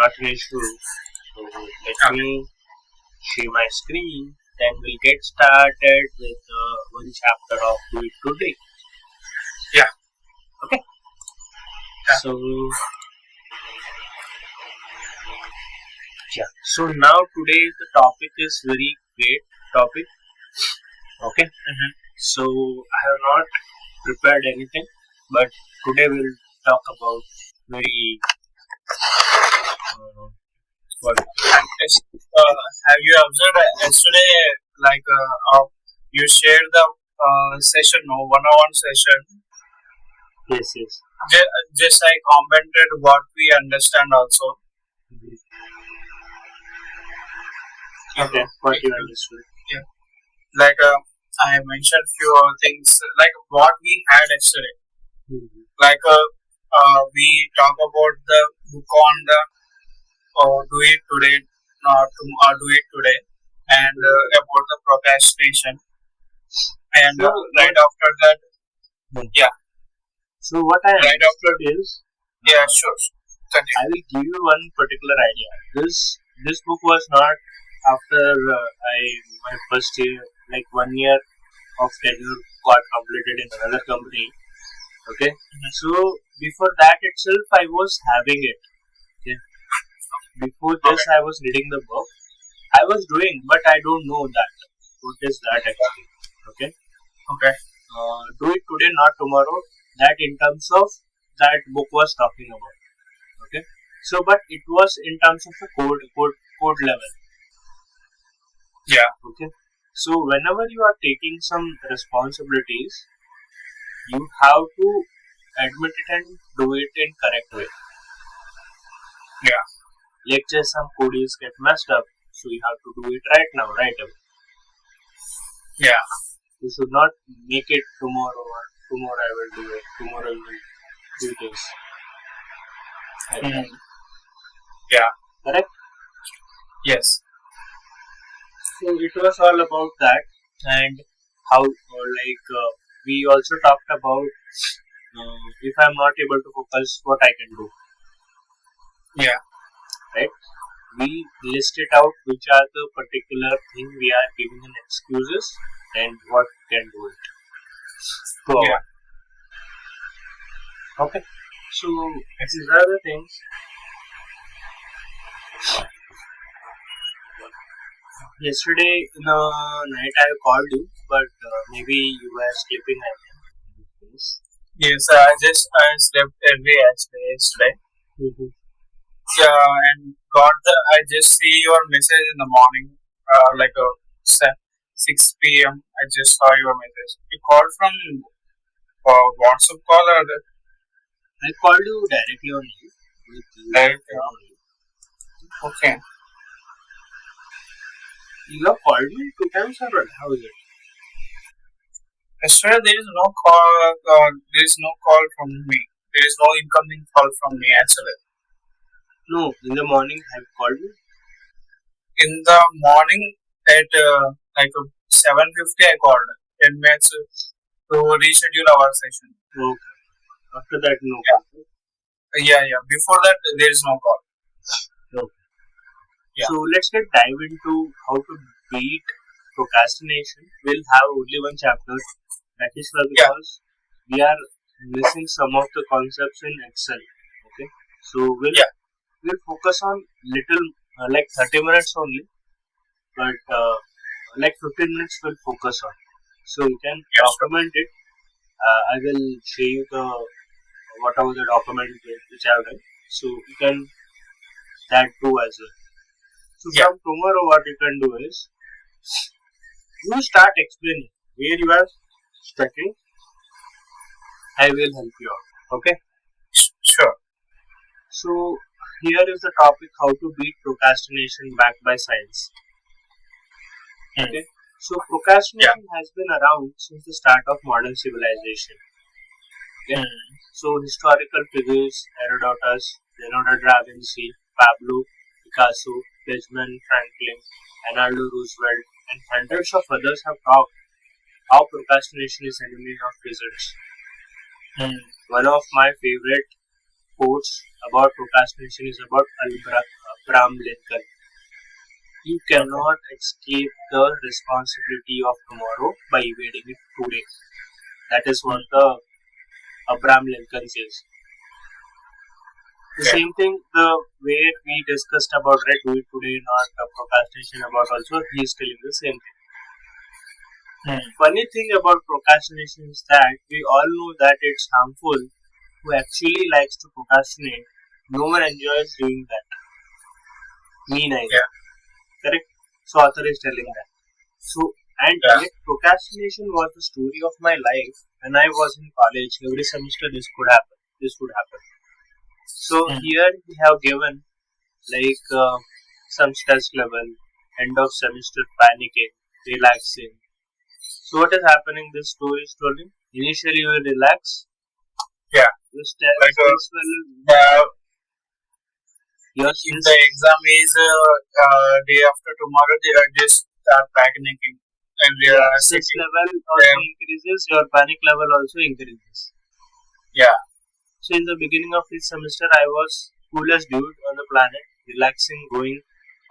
not an issue. So let me share my screen. Then we'll get started with one chapter of Do It Today. Yeah. Okay. Yeah. So now today the topic is very great topic. Okay. So I have not prepared anything, but today we'll talk about very have you observed yesterday, you shared the session, one-on-one session? Yes. Just I commented what we understand also. Okay, what you understood? Like I mentioned few things like what we had yesterday. Like we talk about the book on the Do It Today, Do It Today, and about the procrastination. And right after that, So what I understood is, sure. Continue. I will give you one particular idea. This book was not after my first year, like 1 year of tenure got completed in another company. Okay, so before that itself I was having it. Okay, before this I was reading the book. I was doing, but I don't know that. What is that actually? Okay. Do It Today, not tomorrow. That in terms of that book was talking about. Okay. So, but it was in terms of a code level. Yeah. Okay. So, whenever you are taking some responsibilities, you have to admit it and do it in correct way. Yeah. Let's say some code is get messed up, so you have to do it right now, right away. Yeah. You should not make it tomorrow or tomorrow I will do it. Tomorrow I will do this. Yeah. Correct? Yes. So it was all about that, and how we also talked about if I am not able to focus, what I can do. Yeah. Right? We listed out which are the particular thing we are giving an excuses and what we can do it. Okay. So these are the things. Yesterday in the night I called you, but maybe you were sleeping. I think. Yes, I slept early actually yesterday. Yeah, and I just see your message in the morning, like 6 p.m. I just saw your message. You called from WhatsApp call or I called you directly only. Directly only. Okay. You have called me 2 times or what? How is it? Yesterday there is no call. There is no call from me. There is no incoming call from me actually. No, in the morning I have called you. In the morning at 7:50 I called. 10 minutes to reschedule our session. Okay. After that, no call. Yeah. Before that, there is no call. Okay. Yeah. So let's dive into how to beat procrastination. We'll have only one chapter. That is because we are missing some of the concepts in Excel. Okay. So we'll focus on little like 30 minutes only, but like 15 minutes we'll focus on. So you can document it. I will show you whatever the document which I have done. So you can that too as well. So from tomorrow what you can do is you start explaining where you are studying. I will help you out. Okay? Sure. So here is the topic: how to beat procrastination backed by science. Okay. So procrastination has been around since the start of modern civilization. Okay. So historical figures Herodotus, Leonardo da Vinci, Pablo Picasso, Benjamin Franklin, Arnold Roosevelt, and hundreds of others have talked how procrastination is enemy of results. One of my favorite quotes about procrastination is about Abraham Lincoln. You cannot escape the responsibility of tomorrow by evading it today. That is what the Abraham Lincoln says. The same thing, the way we discussed about do it today, not procrastination about also, he is telling the same thing. Funny thing about procrastination is that we all know that it's harmful. Who actually likes to procrastinate? No one enjoys doing that. Me neither. Correct? So author is telling that. So yet procrastination was the story of my life. When I was in college, every semester this could happen. This would happen. So here we have given like some stress level, end of semester panicking, relaxing. So what is happening? This story is telling. Initially you will relax. Yeah. The stress Like will. If the exam is day after tomorrow, they are just start panicking, and they are stress level also increases. Your panic level also increases. Yeah. So in the beginning of each semester, I was coolest dude on the planet, relaxing, going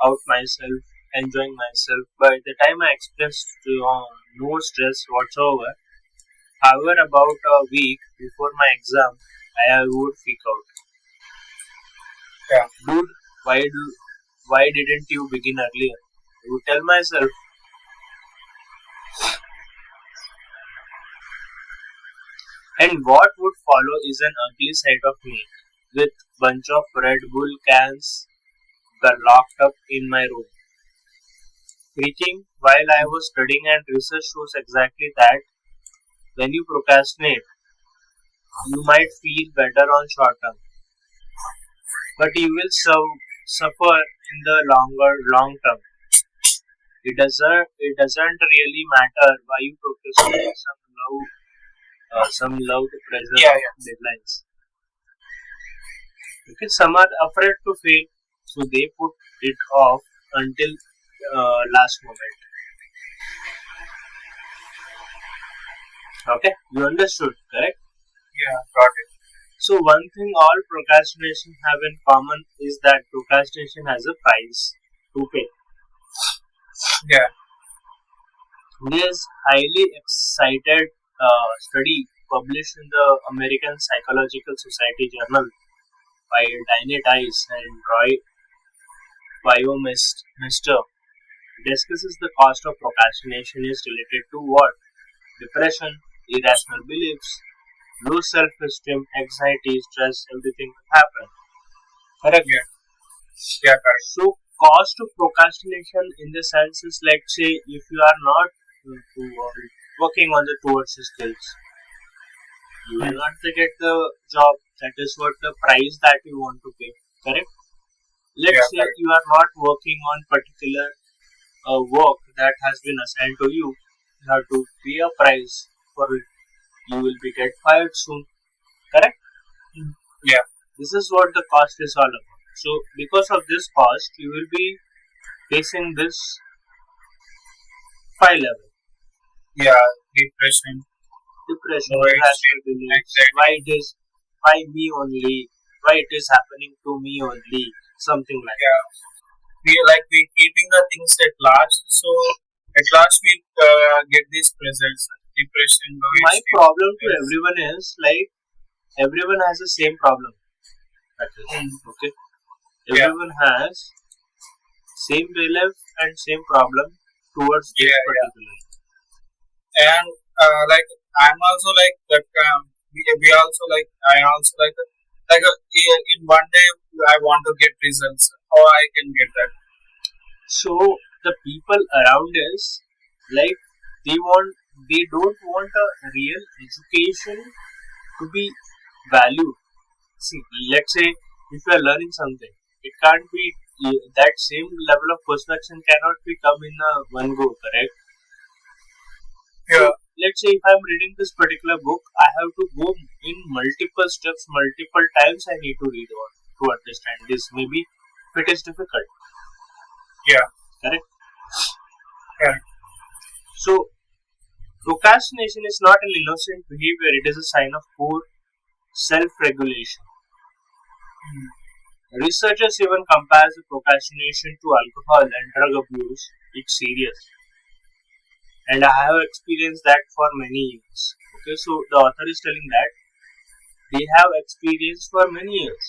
out myself, enjoying myself. By the time I expressed no stress whatsoever, however, about a week before my exam, I would freak out. Yeah. Dude, why didn't you begin earlier? I would tell myself. And what would follow is an ugly side of me, with bunch of Red Bull cans locked up in my room. Preaching while I was studying, and research shows exactly that when you procrastinate, you might feel better on short term, but you will suffer in the long term. It doesn't really matter why you procrastinate some love to pressure deadlines. Okay, some are afraid to fail, so they put it off until last moment. Okay, you understood, correct? Yeah, got it. So one thing all procrastination have in common is that procrastination has a price to pay. Yeah. This highly excited study published in the American Psychological Society Journal by Diane Tice and Roy Baumeister discusses the cost of procrastination is related to what? Depression, irrational beliefs, low self-esteem, anxiety, stress, everything will happen. Correct? Yeah, correct. So, cost of procrastination in the sense is, let's say, if you are not working on the towards the skills, you will not get the job. That is what the price that you want to pay. Correct? Let's say you are not working on particular work that has been assigned to you. You have to pay a price for it. You will be get fired soon. Correct? Yeah. This is what the cost is all about. So because of this cost, you will be facing this 5 level. Yeah, depression, irrational beliefs, why me only, why it is happening to me only, something like that. We keeping the things at last, so at last we get these results, depression. My problem to everyone is like everyone has the same problem. Okay, everyone has same belief and same problem towards this particular. And like I'm also like that. We also like I also like in one day I want to get results. How I can get that? So the people around us, like they don't want a real education to be valued. See, let's say if you are learning something, it can't be that same level of perception cannot be come in one go, correct? Yeah. So, let's say if I'm reading this particular book, I have to go in multiple steps, multiple times. I need to read on to understand this. Maybe if it is difficult. Yeah. Correct. Yeah. So procrastination is not an innocent behavior. It is a sign of poor self-regulation. Researchers even compare the procrastination to alcohol and drug abuse. It's serious, and I have experienced that for many years. Okay, so the author is telling that they have experienced for many years.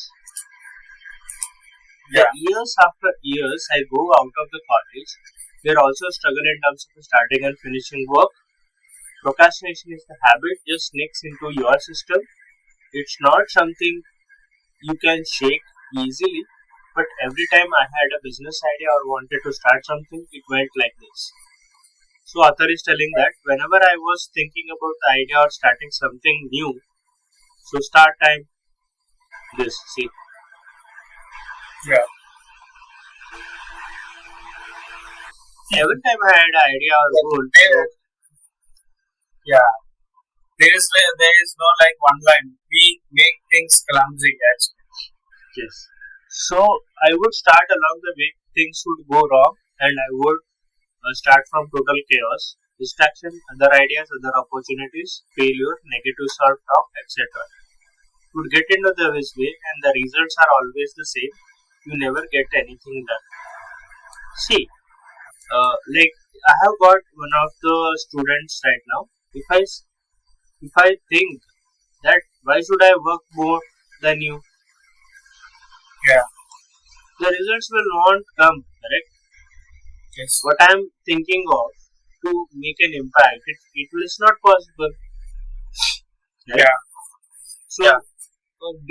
The Yeah. years after years I go out of the college, there also struggle in terms of starting and finishing work. Procrastination is the habit just sneaks into your system. It's not something you can shake easily, but every time I had a business idea or wanted to start something, it went like this. So author is telling that whenever I was thinking about the idea or starting something new, so start time this. See, Yeah. every time I had an idea or goal, There, yeah. There is no like one line. We make things clumsy actually. yes. So I would start along the way things would go wrong, and I would start from total chaos, distraction, other ideas, other opportunities, failure, negative self-talk, etc. Would get into the this way, and the results are always the same. You never get anything done. See, like I have got one of the students right now. If I think that why should I work more than you, Yeah. the results will not come. Correct. Yes. What I am thinking of to make an impact, it is not possible. Right? Yeah. So, Yeah.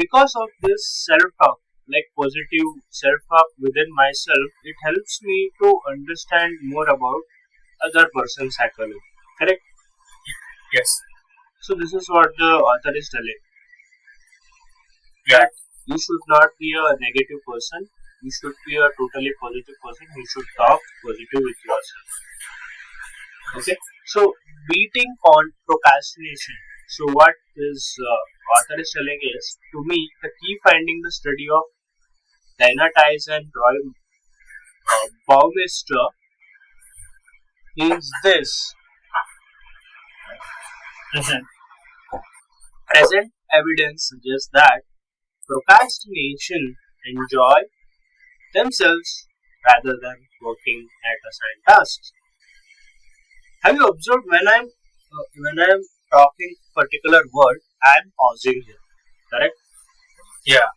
because of this self-talk, like positive self-talk within myself, it helps me to understand more about other person's psychology. Correct. Yes. So this is what the author is telling. Yeah. That you should not be a negative person. You should be a totally positive person. You should talk positive with yourself. Okay. So beating on procrastination. So what this author is telling is, to me, the key finding the study of Dana Tice and Roy Baumeister is this: Mhm. present evidence suggests that procrastination enjoy themselves rather than working at assigned tasks. Have you observed when I'm talking particular word, I'm pausing here. Correct? Yeah.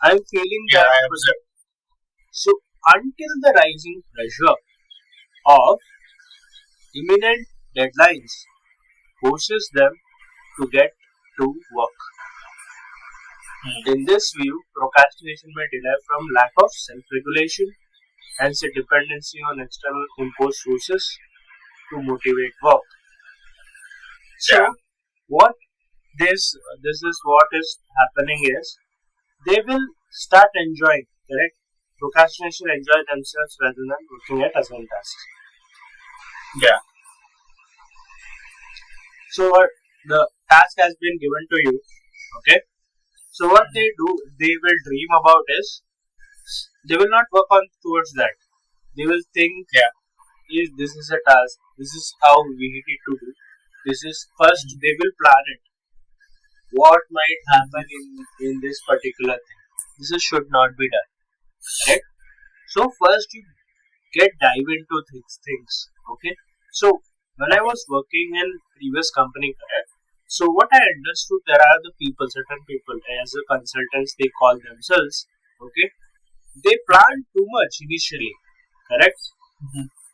I'm feeling Yeah. that. I observe. So until the rising pressure of imminent deadlines forces them to get to work. In this view, procrastination may derive from lack of self-regulation, hence a dependency on external imposed sources to motivate work. So, Yeah. what this is what is happening is they will start enjoying. Correct? Procrastination enjoy themselves rather than working at assigned tasks. Yeah. So, what the task has been given to you. Okay. So what they do, they will dream about is they will not work on towards that. They will think, Yeah. is this is a task. This is how we need it to do. This is first they will plan it. What might happen in this particular thing. This is, should not be done. Right? So first you get dive into things. Okay. So when I was working in previous company, correct. So what I understood, there are the people, certain people as a consultants they call themselves. Okay. They plan too much initially. Correct.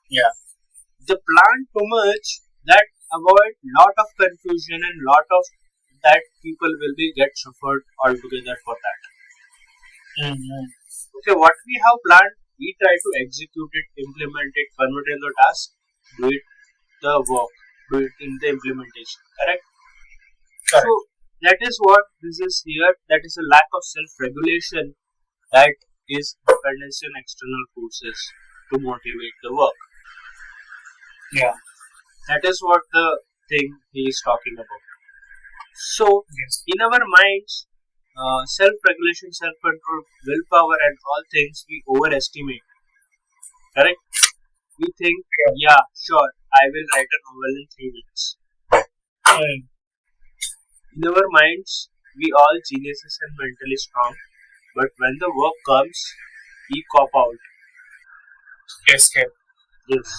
Yeah. They plan too much that avoid lot of confusion and lot of that people will be get suffered altogether for that. Mhm. Okay, what we have planned, we try to execute it, implement it, convert it into task, do it the work, do it in the implementation. Correct? Correct. So that is what this is here. That is a lack of self-regulation. That is dependency on external forces to motivate the work. Yeah. That is what the thing he is talking about. So Yes. in our minds, self-regulation, self-control, willpower, and all things we overestimate. Correct? We think, yeah, sure, I will write a novel in 3 weeks. Mm. In our minds, we all geniuses and mentally strong. But when the work comes, we cop out. Escape. Yes.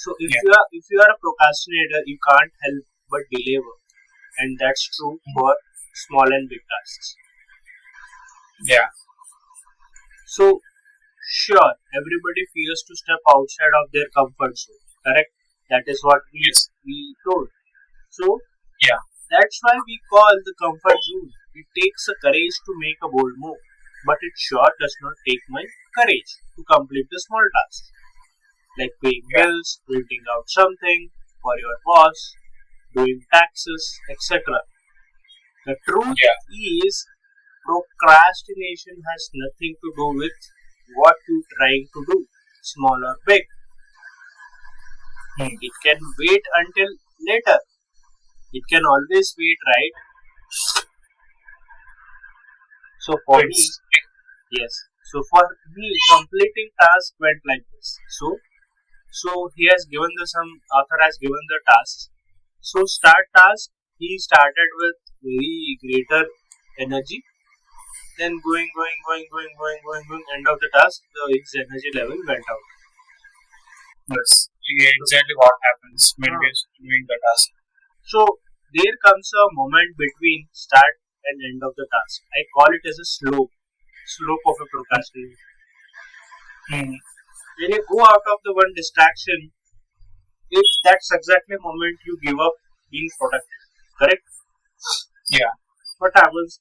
So Yeah. if you are a procrastinator, you can't help but delay work, and that's true for small and big tasks. Yeah. So sure, everybody fears to step outside of their comfort zone. Correct? That is what Yes. we told. So Yeah. that's why we call the comfort zone. It takes a courage to make a bold move, but it sure does not take my courage to complete the small tasks like paying Yeah. bills, printing out something for your boss, doing taxes, etc. The truth Yeah. is, procrastination has nothing to do with what you're trying to do, small or big. Hmm. It can wait until later. It can always wait, right? So for me, It's yes. So for me, completing task went like this. So he has given the some author has given the tasks. So start task. He started with very greater energy. Then going. End of the task, his energy level went out. Yes. Exactly what happens when we Ah. are doing the task. So there comes a moment between start and end of the task. I call it as a slope of a procrastination. Hmm. When you go out of the one distraction, if that's exactly the moment you give up being productive. Correct? Yeah. What happens?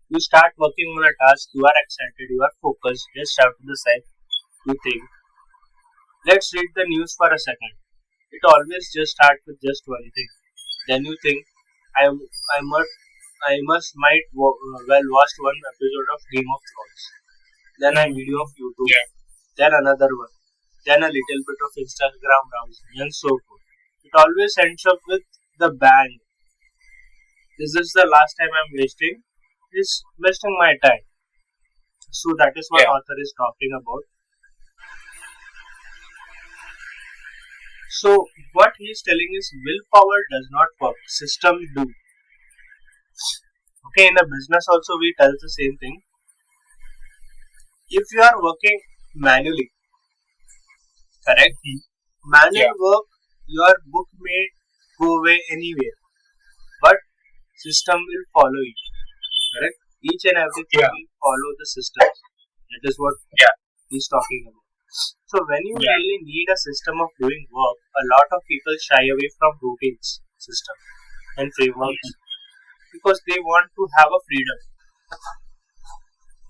You start working on a task, you are excited, you are focused, just out to the side, you think, let's read the news for a second. It always just starts with just one thing. Then you think, I, I must, well watch one episode of Game of Thrones. Then a video of YouTube. Yeah. Then another one. Then a little bit of Instagram browsing and so forth. It always ends up with the bang. This is the last time I'm wasting my time. So that is what Yeah. author is talking about. So what he is telling is willpower does not work. Systems do. Okay, in a business also we tell the same thing. If you are working manually, correct? Manual Yeah. work, your book may go away anywhere, but system will follow you. Correct? Each and everything Yeah. will follow the systems. That is what Yeah. he's talking about. So when you Yeah. really need a system of doing work, a lot of people shy away from routines, system, and frameworks because they want to have a freedom.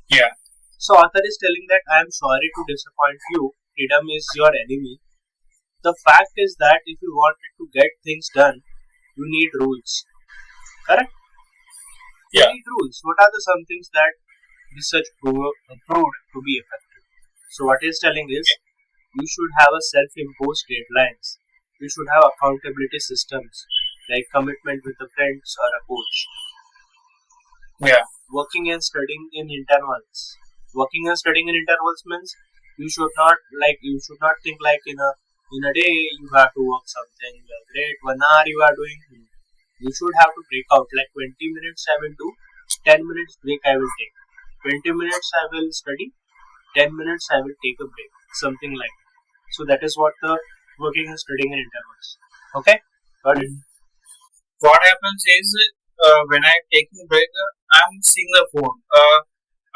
Yeah. So author is telling that I am sorry to disappoint you. Freedom is your enemy. The fact is that if you wanted to get things done, you need rules. Correct? You Yeah. need rules. What are the some things that research proved to be effective? So what he's telling is you should have a self-imposed deadlines. You should have accountability systems like commitment with a friends or a coach. Yeah. Working and studying in intervals. Working and studying in intervals means you should not think like in a day you have to work something great 1 hour you are doing. You should have to break out like 20 minutes I will do, 10 minutes break I will take, 20 minutes I will study, 10 minutes I will take a break, something like that. So that is what the working and studying in intervals. Okay, got it? What happens is when I'm taking break, I'm seeing the phone.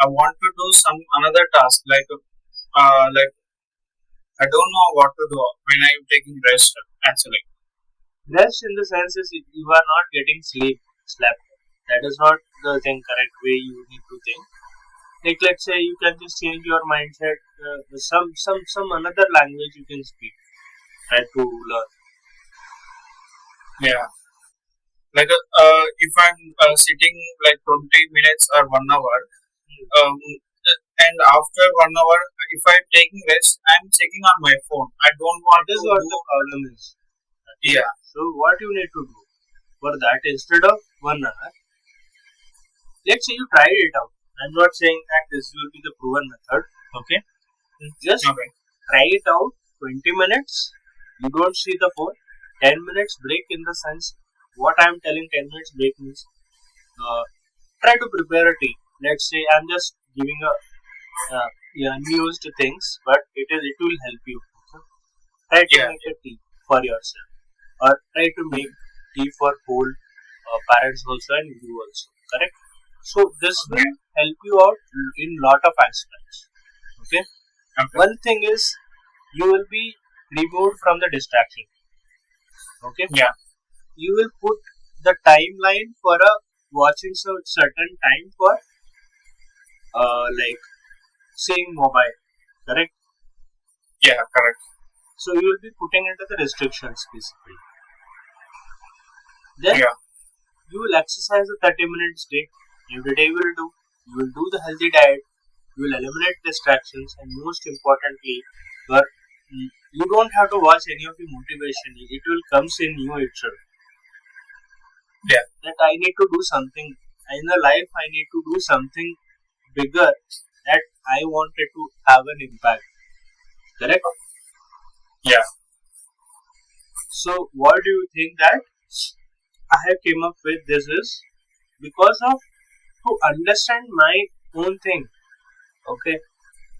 I want to do some another task like I don't know what to do when I'm taking rest actually. Rest in the sense is you are not getting slept. That is not the thing correct way you need to think. Like let's say you can just change your mindset. Some another language you can speak. Try to learn. Yeah. Like if I'm sitting like 20 minutes or 1 hour, um, and after 1 hour, if I'm taking rest, I'm checking on my phone. I don't want That is to what do. the problem is. Yeah. So what you need to do for that instead of 1 hour, let's say you tried it out. I'm not saying that this will be the proven method. Okay, just Okay. try it out. 20 minutes. You don't see the phone. 10 minutes break in the sense what I'm telling 10 minutes break means try to prepare a tea. let's say I'm just giving a unused things, but it will help you. Okay? Try to Yeah. make a tea for yourself, or try to make tea for whole parents also and you also. Correct. So this will help you out in lot of aspects. Okay. Okay. One thing is you will be removed from the distraction. Okay. Yeah. You will put the timeline for a watching certain time for like seeing mobile. Correct. Yeah. Correct. So you will be putting into the restrictions basically. Then Yeah. you will exercise a 30 minutes day. Every day you will do. You will do the healthy diet. You will eliminate distractions, and most importantly, you don't have to watch any of the motivation. It will comes in you itself. Yeah. That I need to do something in the life. I need to do something bigger that I wanted to have an impact. Correct? Yeah. So what do you think that I have came up with this is because of to understand my own thing. Okay.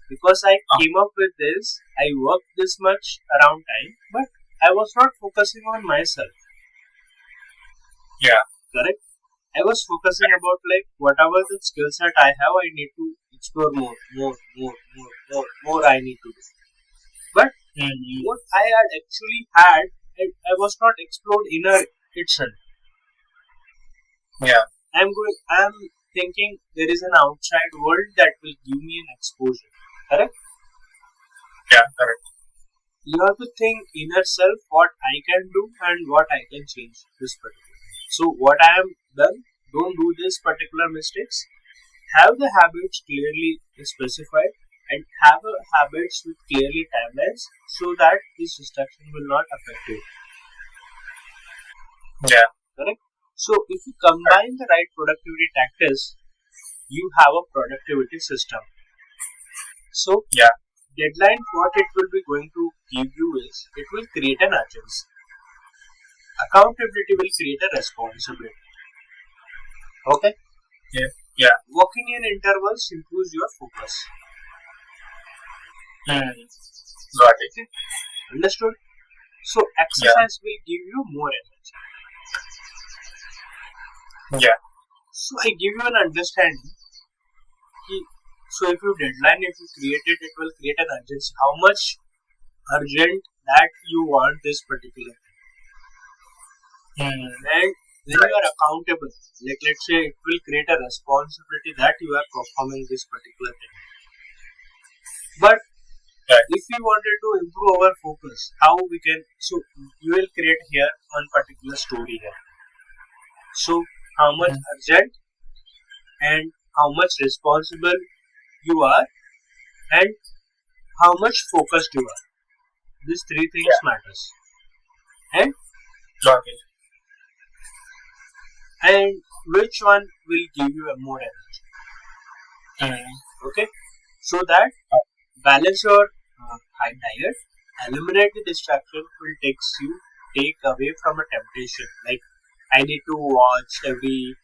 Because I came up with this, I worked this much around time, but I was not focusing on myself. Yeah. Correct? I was focusing about like whatever the skill set I have, I need to explore more I need to do. But what I had actually had, I was not explored inner itself. Yeah. I'm thinking there is an outside world that will give me an exposure. Correct? Yeah. Correct. You have to think inner self what I can do and what I can change this particular. So what I am done, don't do this particular mistakes. Have the habits clearly specified and have a habits with clearly timelines so that this distraction will not affect you. Yeah. Correct? So if you combine the right productivity tactics, you have a productivity system. So Yeah. deadline what it will be going to give you is it will create an urgency. Accountability will create a responsibility. Okay? Yeah. Yeah. Working in intervals improves your focus. Got it. Understood? So exercise will give you more energy. Yeah. So I give you an understanding. So if you deadline, if you create it, it will create an urgency. How much urgent that you want this particular thing. And when you are accountable, like let's say it will create a responsibility that you are performing this particular thing. But if we wanted to improve our focus, how we can, so you will create here one particular story here. So how much urgent and how much responsible you are and how much focused you are. These three things matters. And Got it. And which one will give you a more energy? Okay, so that balance your high diet, eliminate the distraction will take away from a temptation. Like I need to watch every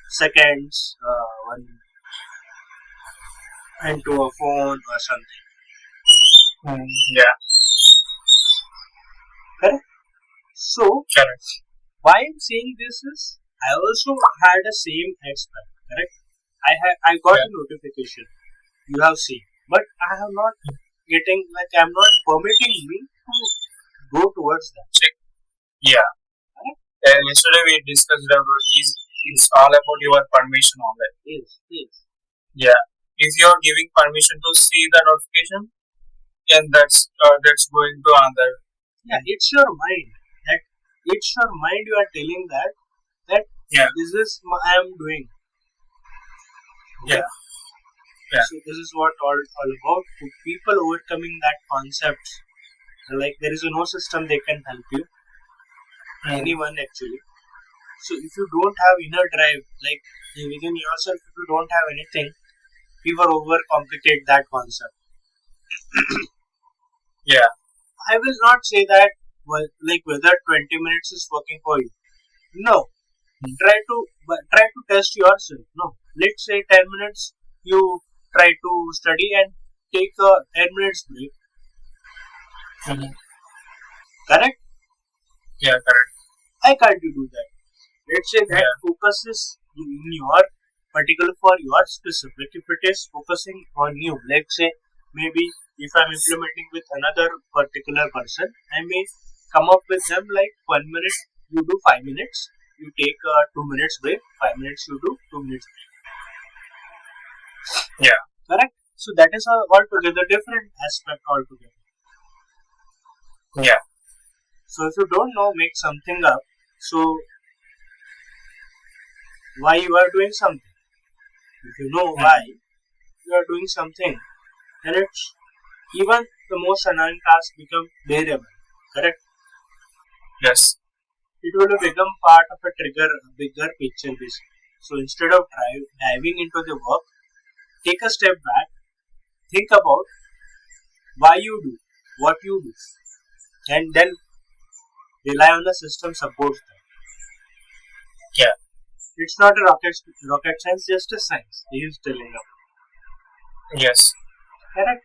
seconds one into a phone or something. Yeah. Correct. So Correct. why I'm saying this is I also had a same aspect. Correct. I got a notification. You have seen, but I have not getting like I'm not permitting me to go towards that. Yeah. Yesterday we discussed about it's all about your permission only. Yes. Yeah. If you are giving permission to see the notification, and that's going to another. Yeah, it's your mind. It's your mind. You are telling that this is what I am doing. Okay? Yeah. So this is what all about. To people overcoming that concept, like there is no system they can help you. Anyone actually. So if you don't have inner drive, like within yourself, if you don't have anything, people overcomplicate that concept. Yeah. I will not say that like whether 20 minutes is working for you. No. try to test yourself. No, let's say 10 minutes you try to study and take a 10 minutes break. Mhm. Correct? Yeah, correct. Why can't you do that? Let's say that Yeah. focuses in your particular for your specific. If it is focusing on you, let's say maybe if I'm implementing with another particular person, I may come up with them like 1 minute you do 5 minutes, you take a 2 minutes break, 5 minutes you do 2 minutes break. Yeah. Correct? So that is a altogether different aspect altogether. Yeah. So if you don't know, make something up. So why you are doing something? If you know why you are doing something, then it's even the most annoying task become bearable. Correct? Yes. It will become part of a bigger picture basically. So instead of diving into the work, take a step back, think about why you do what you do, and then rely on the system supports that. Yeah. It's not a rocket science, just a science. He is telling us. Yes. Correct.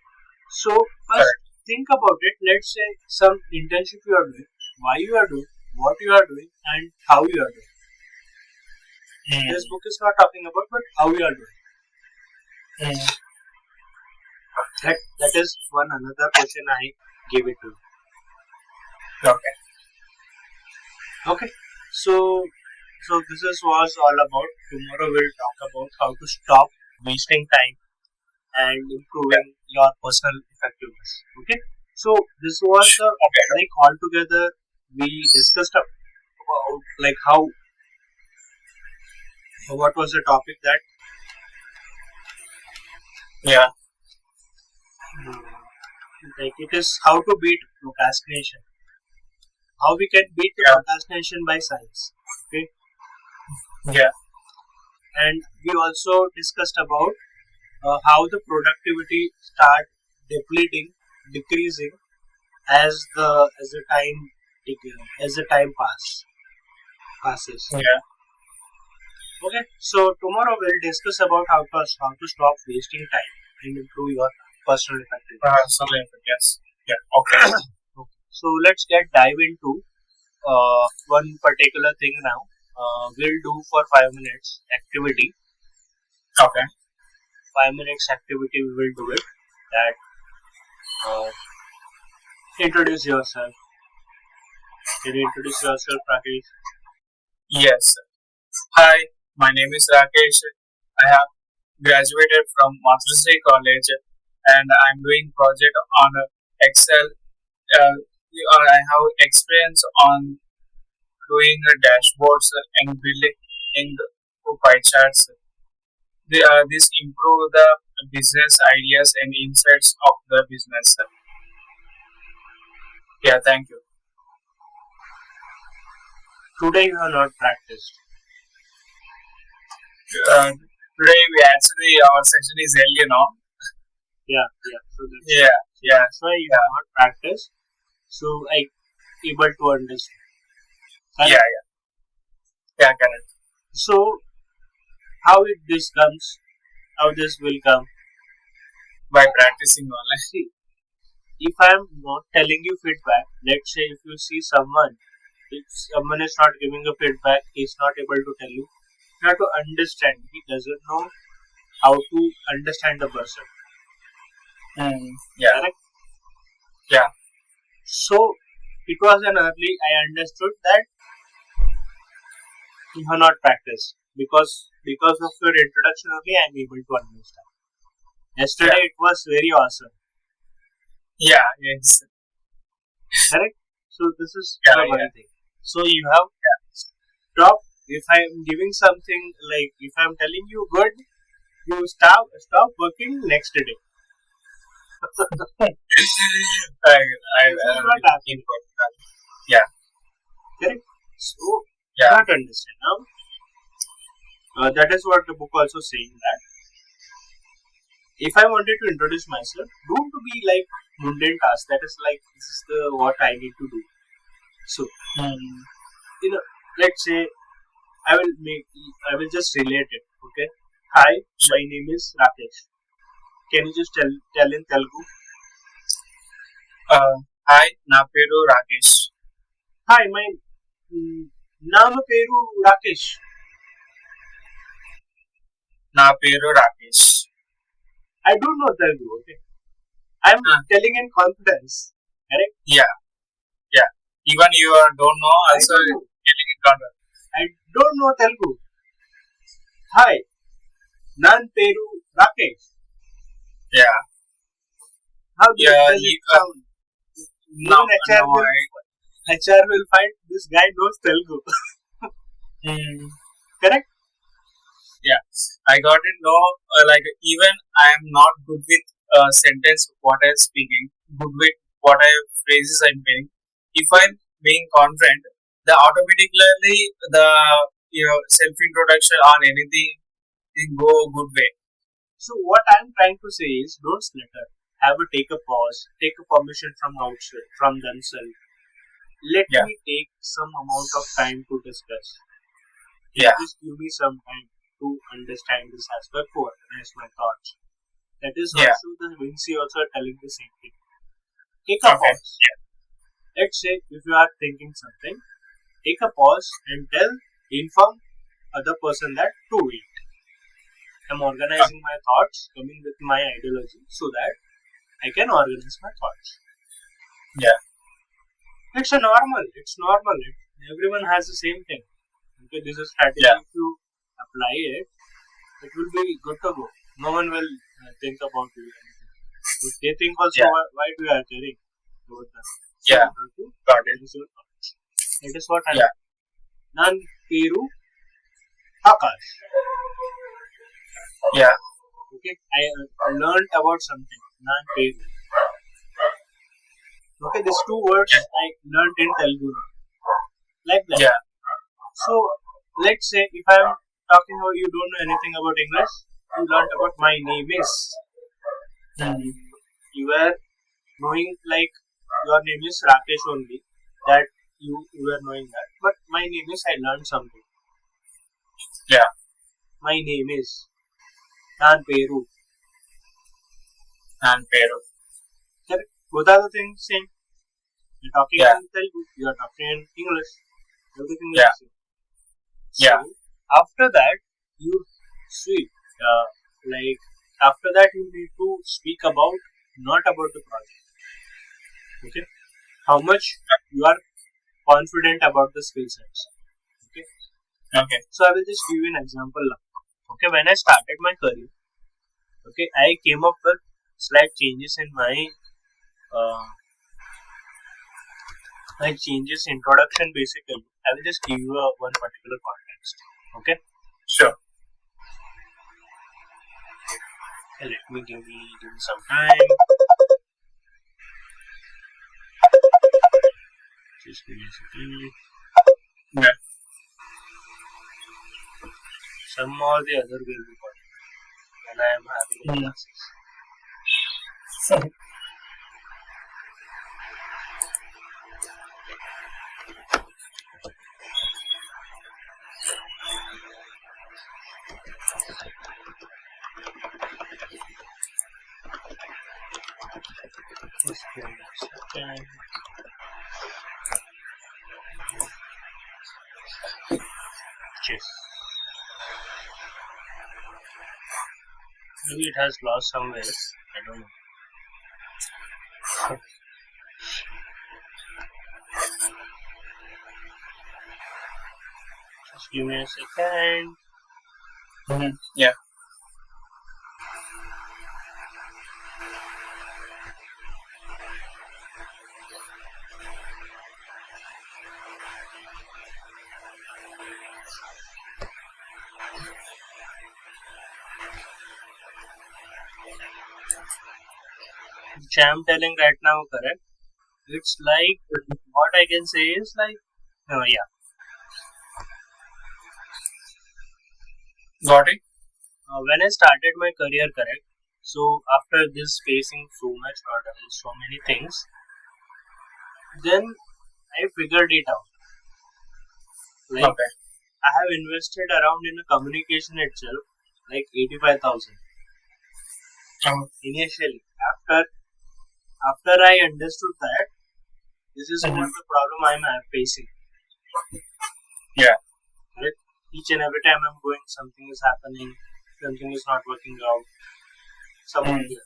So first think about it. Let's say some internship you are doing, why you are doing, what you are doing, and how you are doing. This book is not talking about, but how you are doing. That is one another question I gave it to you. Okay. Okay. So this is was all about. Tomorrow we'll talk about how to stop wasting time and improving your personal effectiveness. Okay. So this was the like altogether we discussed about like how what was the topic that like it is how to beat procrastination. How we can beat the procrastination by science. Okay. Yeah. And we also discussed about how the productivity start decreasing as the time passes. Yeah. Okay, so tomorrow we'll discuss about how to stop wasting time and improve your personal effectiveness. Yes. Yeah. Okay. Okay. So let's dive into one particular thing now. We'll do for 5 minutes activity. Okay. 5 minutes activity we will do it. That introduce yourself. Can you introduce yourself, Rakesh? Yes. Hi, my name is Rakesh. I have graduated from Mathurasri College and I'm doing project on Excel. I have experience on doing dashboards and building pie charts. This improve the business ideas and insights of the business. Yeah, thank you. Today you have not practiced. Today we actually our session is early now. Yeah. So that's why you have not practiced. So I able to understand. Correct? Yeah, correct. So how this comes? How this will come? By practicing online. See, if I am not telling you feedback, let's say if you see someone, if someone is not giving a feedback, he is not able to tell you. You have to understand. He doesn't know how to understand the person. Yeah. Correct? Yeah. So it was an early. I understood that you have not practiced because of your introduction only. I am able to understand. Yesterday it was very awesome. Yeah. Yes. Correct. So this is the one thing. So you have stop. If I am giving something like if I am telling you good, you stop working next day. Yeah. Correct. So not understand now. That is what the book also saying that if I wanted to introduce myself, don't to be like mundane task. That is like this is the what I need to do. So let's say I will just relate it. Okay. Hi, my name is Rakesh. Can you just tell in Telugu? Hi, na peru Rakesh. Hi, my nama peru Rakesh. Na peru Rakesh. I don't know Telugu. Okay. I'm telling in confidence. Correct? Yeah. Even you don't know, also don't know. telling in confidence. I don't know Telugu. Hi, nan peru Rakesh. Yeah. How does it sound? No, Even HR will find this guy knows Telugu. Correct? Yeah, I got it. No, like even I am not good with sentence what I'm speaking, good with what I phrases I'm saying. If I'm being confident, the automatically the self introduction or anything will go good way. So what I'm trying to say is, don't stutter. Take a pause, take a permission from outside, from themselves. Let me take some amount of time to discuss. Just give me some time to understand this aspect, to organize my thoughts. That is also the Vinci also telling the same thing. Take a pause. Let's say if you are thinking something, take a pause and inform other person that to wait. I'm organizing my thoughts, coming with my ideology so that I can organize my thoughts. It's normal. Everyone has the same thing. Okay, this is strategy. If you apply it, it will be good to go. No one will think about you. If they think also, why do you are caring about that? Got it. That is what I am. Nan peru Akash. Okay, I learned about something. Nan peru. Okay, these two words I learned in Telugu. Like that. So, let's say if I'm talking about you don't know anything about English, you learned about my name is. You were knowing like your name is Rakesh only. That you were knowing that. But my name is, I learned something. My name is Nan Peru. Correct? Both are the things same. You're talking in Telugu, you are talking in English. Everything is the same. So, after that, you see, after that, you need to speak about, not about the project. Okay? How much you are confident about the skill sets. Okay? So, I will just give you an example now. Okay, when I started my career, okay, I came up with slight changes in my introduction basically. I will just give you one particular context. Okay? Sure. Okay, let me give you some time. Just give me a second. Some or the other will be calling when I am having classes. Just give me a second. Yes. Maybe it has lost somewhere. I don't know. Just give me a second. Yeah. Which I am telling right now, correct? It's like, what I can say is like, Got it? When I started my career, correct? So after this facing so much hurdles, so many things, then I figured it out. Like, I have invested around in a communication itself, like 85,000 Oh, initially. After I understood that this is what the problem I'm facing. yeah. Right? Each and every time I'm going, something is happening, something is not working out. Someone here.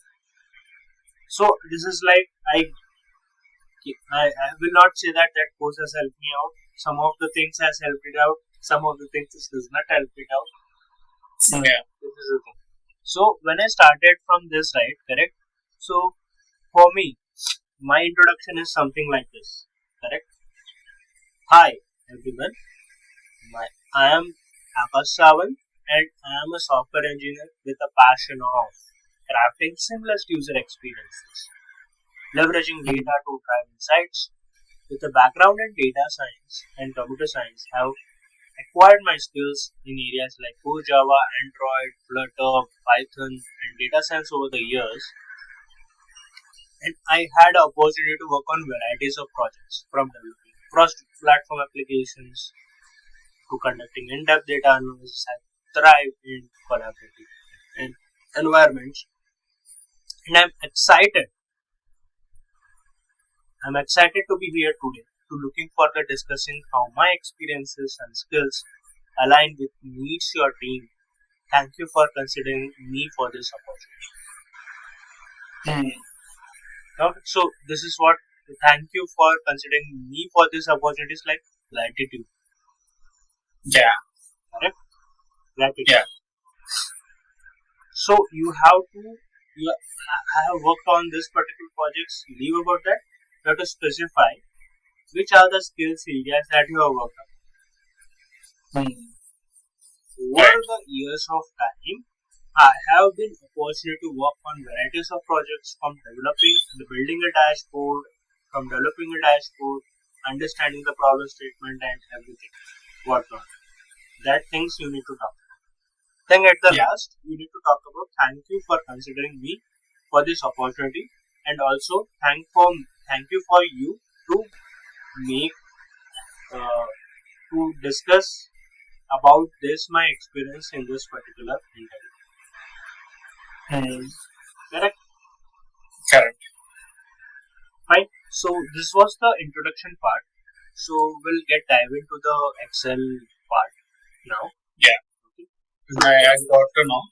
So this is like I will not say that that course has helped me out. Some of the things has helped it out. Some of the things it does not help it out. Yeah. This is the thing. So when I started from this, right, correct? So for me, my introduction is something like this, correct? Hi everyone, I am Akash Sawant and I am a software engineer with a passion of crafting seamless user experiences, leveraging data to drive insights. With a background in data science and computer science, I have acquired my skills in areas like Core Java, Android, Flutter, Python, and data science over the years. And I had an opportunity to work on varieties of projects from developing cross-platform applications to conducting in-depth data analysis. I thrive in collaborative and environments, and I'm excited to be here today to looking further discussing how my experiences and skills align with needs your team. Thank you for considering me for this opportunity. So this is what thank you for considering me for this opportunity is like gratitude. Yeah. Correct? Gratitude. Yeah. So you have to I have worked on this particular projects. Leave about that. You have to specify which are the skills areas that you have worked on. Over the years of time, I have been opportunity to work on varieties of projects from building a dashboard, understanding the problem statement and everything. Whatnot. That things you need to talk about. Then at the last, you need to talk about thank you for considering me for this opportunity, and also thank you for you to make to discuss about this my experience in this particular interview. Correct? Correct. Fine. So this was the introduction part. So we'll dive into the Excel part now. Yeah. Okay. I got to know.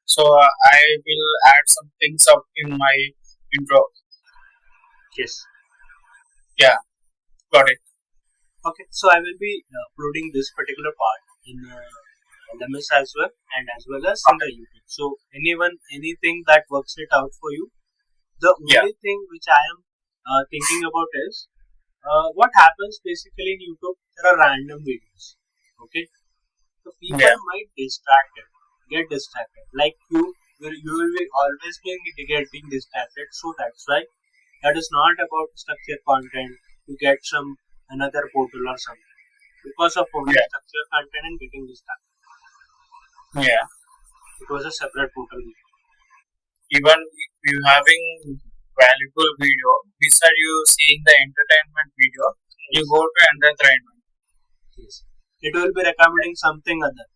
So I will add some things up in my intro. Yes. Yeah. Got it. Okay. So I will be uploading this particular part in LMS as well as in the YouTube. So anything that works it out for you. The only thing which I am thinking about is what happens basically in YouTube. There are random videos. Okay. So people might get distracted. Like you will be always getting distracted. So that's why that is not about structured content to get some another portal or something. Because of only structured content and getting distracted. Yeah. It was a separate portal. Even you having valuable video, besides you seeing the entertainment video, you go to entertainment. Yes. It will be recommending something other.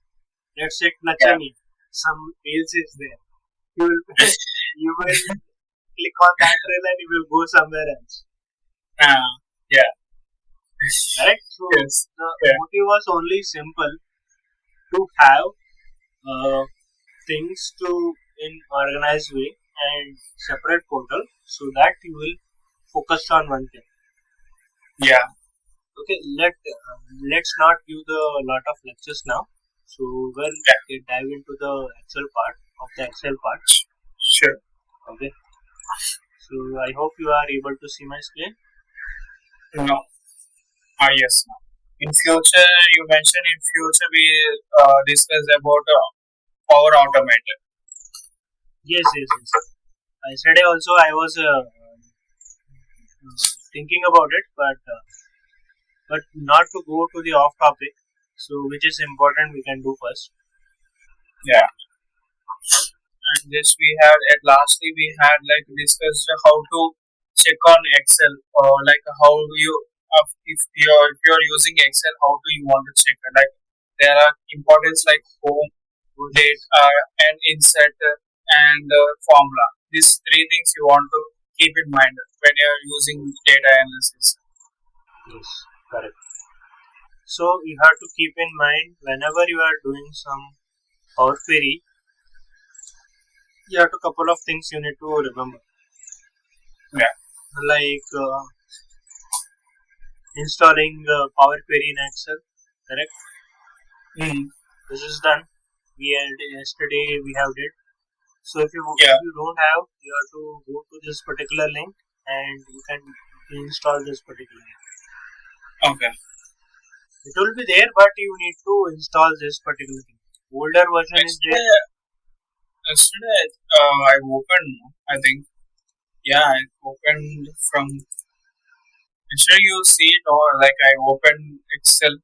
Let's say Nachani. Some reels is there. You will click on that reel and you will go somewhere else. Yeah. Correct? So the motive was only simple to have things to in organized way and separate portal so that you will focus on one thing. Yeah. Okay, let's not give the lot of lectures now. So we'll dive into the Excel part. Sure. Okay. So I hope you are able to see my screen. No. Yes. In future, you mentioned in future we discuss about Power Automate. Yes. Yesterday also I was thinking about it, but not to go to the off topic. So which is important we can do first. Yeah. And this we had at lastly we had like discussed how to check on Excel or like how you if you're using Excel, how do you want to check it? Like there are importance like home, date, and insert and formula. These three things you want to keep in mind when you're using data analysis. Yes, correct. So you have to keep in mind whenever you are doing some Power Query, you have to couple of things you need to remember. Yeah. Like installing Power Query in Excel, correct? This is done. Yesterday we have did. So if you don't have, you have to go to this particular link and you can install this particular link. Okay. It will be there, but you need to install this particular thing. Older version is there. Yesterday, I opened. I think, I opened from. Yesterday, you see it, or like I opened Excel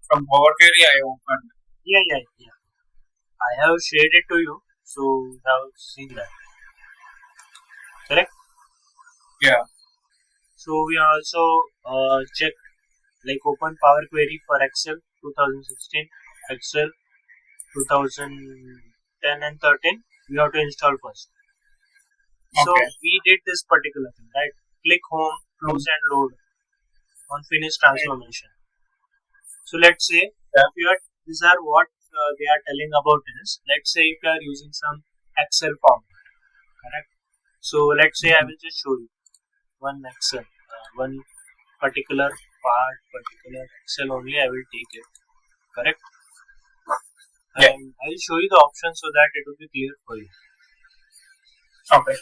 from Power Query. I opened. Yeah. I have shared it to you, so you have seen that. Correct? Yeah. So we also checked like open Power Query for Excel 2016, Excel 2010 and 13. We have to install first. So we did this particular thing, right? Click home, close and load on finish transformation. So let's say these are what they are telling about is, let's say if you are using some Excel form, correct? So let's say I will just show you one Excel, one particular part, particular Excel only I will take it, correct? And I will show you the option so that it will be clear for you. Okay.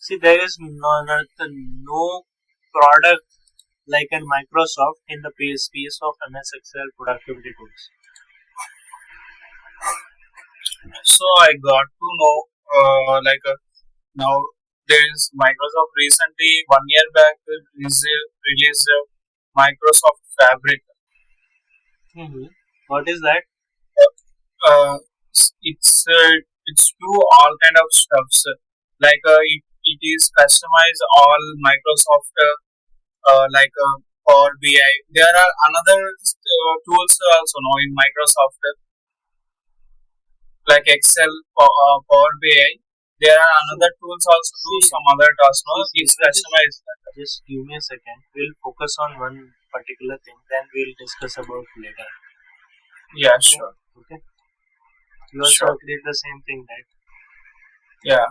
See, there is no product like in Microsoft in the space of MS Excel productivity tools. So I got to know, now there is Microsoft recently 1 year back released Microsoft Fabric. What is that? It's do all kind of stuffs. Like it is customized all Microsoft Power BI. There are another tools also now in Microsoft like Excel, Power BI. There are another tools also do some other tasks. No, it's customized. Just give me a second. We'll focus on one particular thing, then we'll discuss about later. Yeah, sure. Okay. You also agreed the same thing, right? Yeah.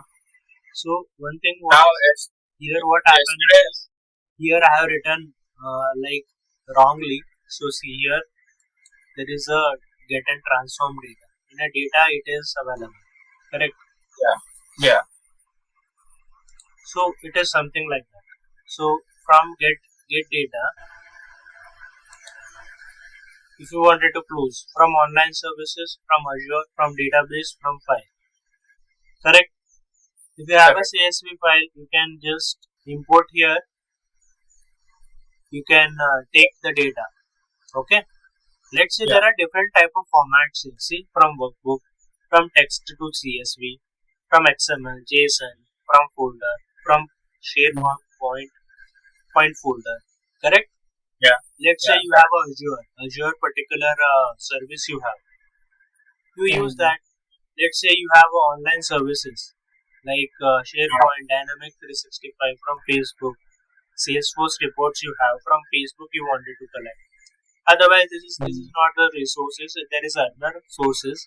So one thing was here what happened is here I have written like wrongly. So see here there is a get and transform data. In a data it is available. Correct? Yeah. So it is something like that. So from get data, if you wanted to close from online services, from Azure, from database, from file. Correct? If you have a CSV file, you can just import here. You can take the data. Okay. Let's say there are different type of formats here. See, from workbook, from text to CSV, from XML, JSON, from folder, from SharePoint folder. Correct? Yeah. Let's say you have Azure particular service you have. You use that. Let's say you have online services like SharePoint, Dynamic 365 from Facebook, Salesforce reports you have from Facebook you wanted to collect. Otherwise, this is not the resources. There is other sources.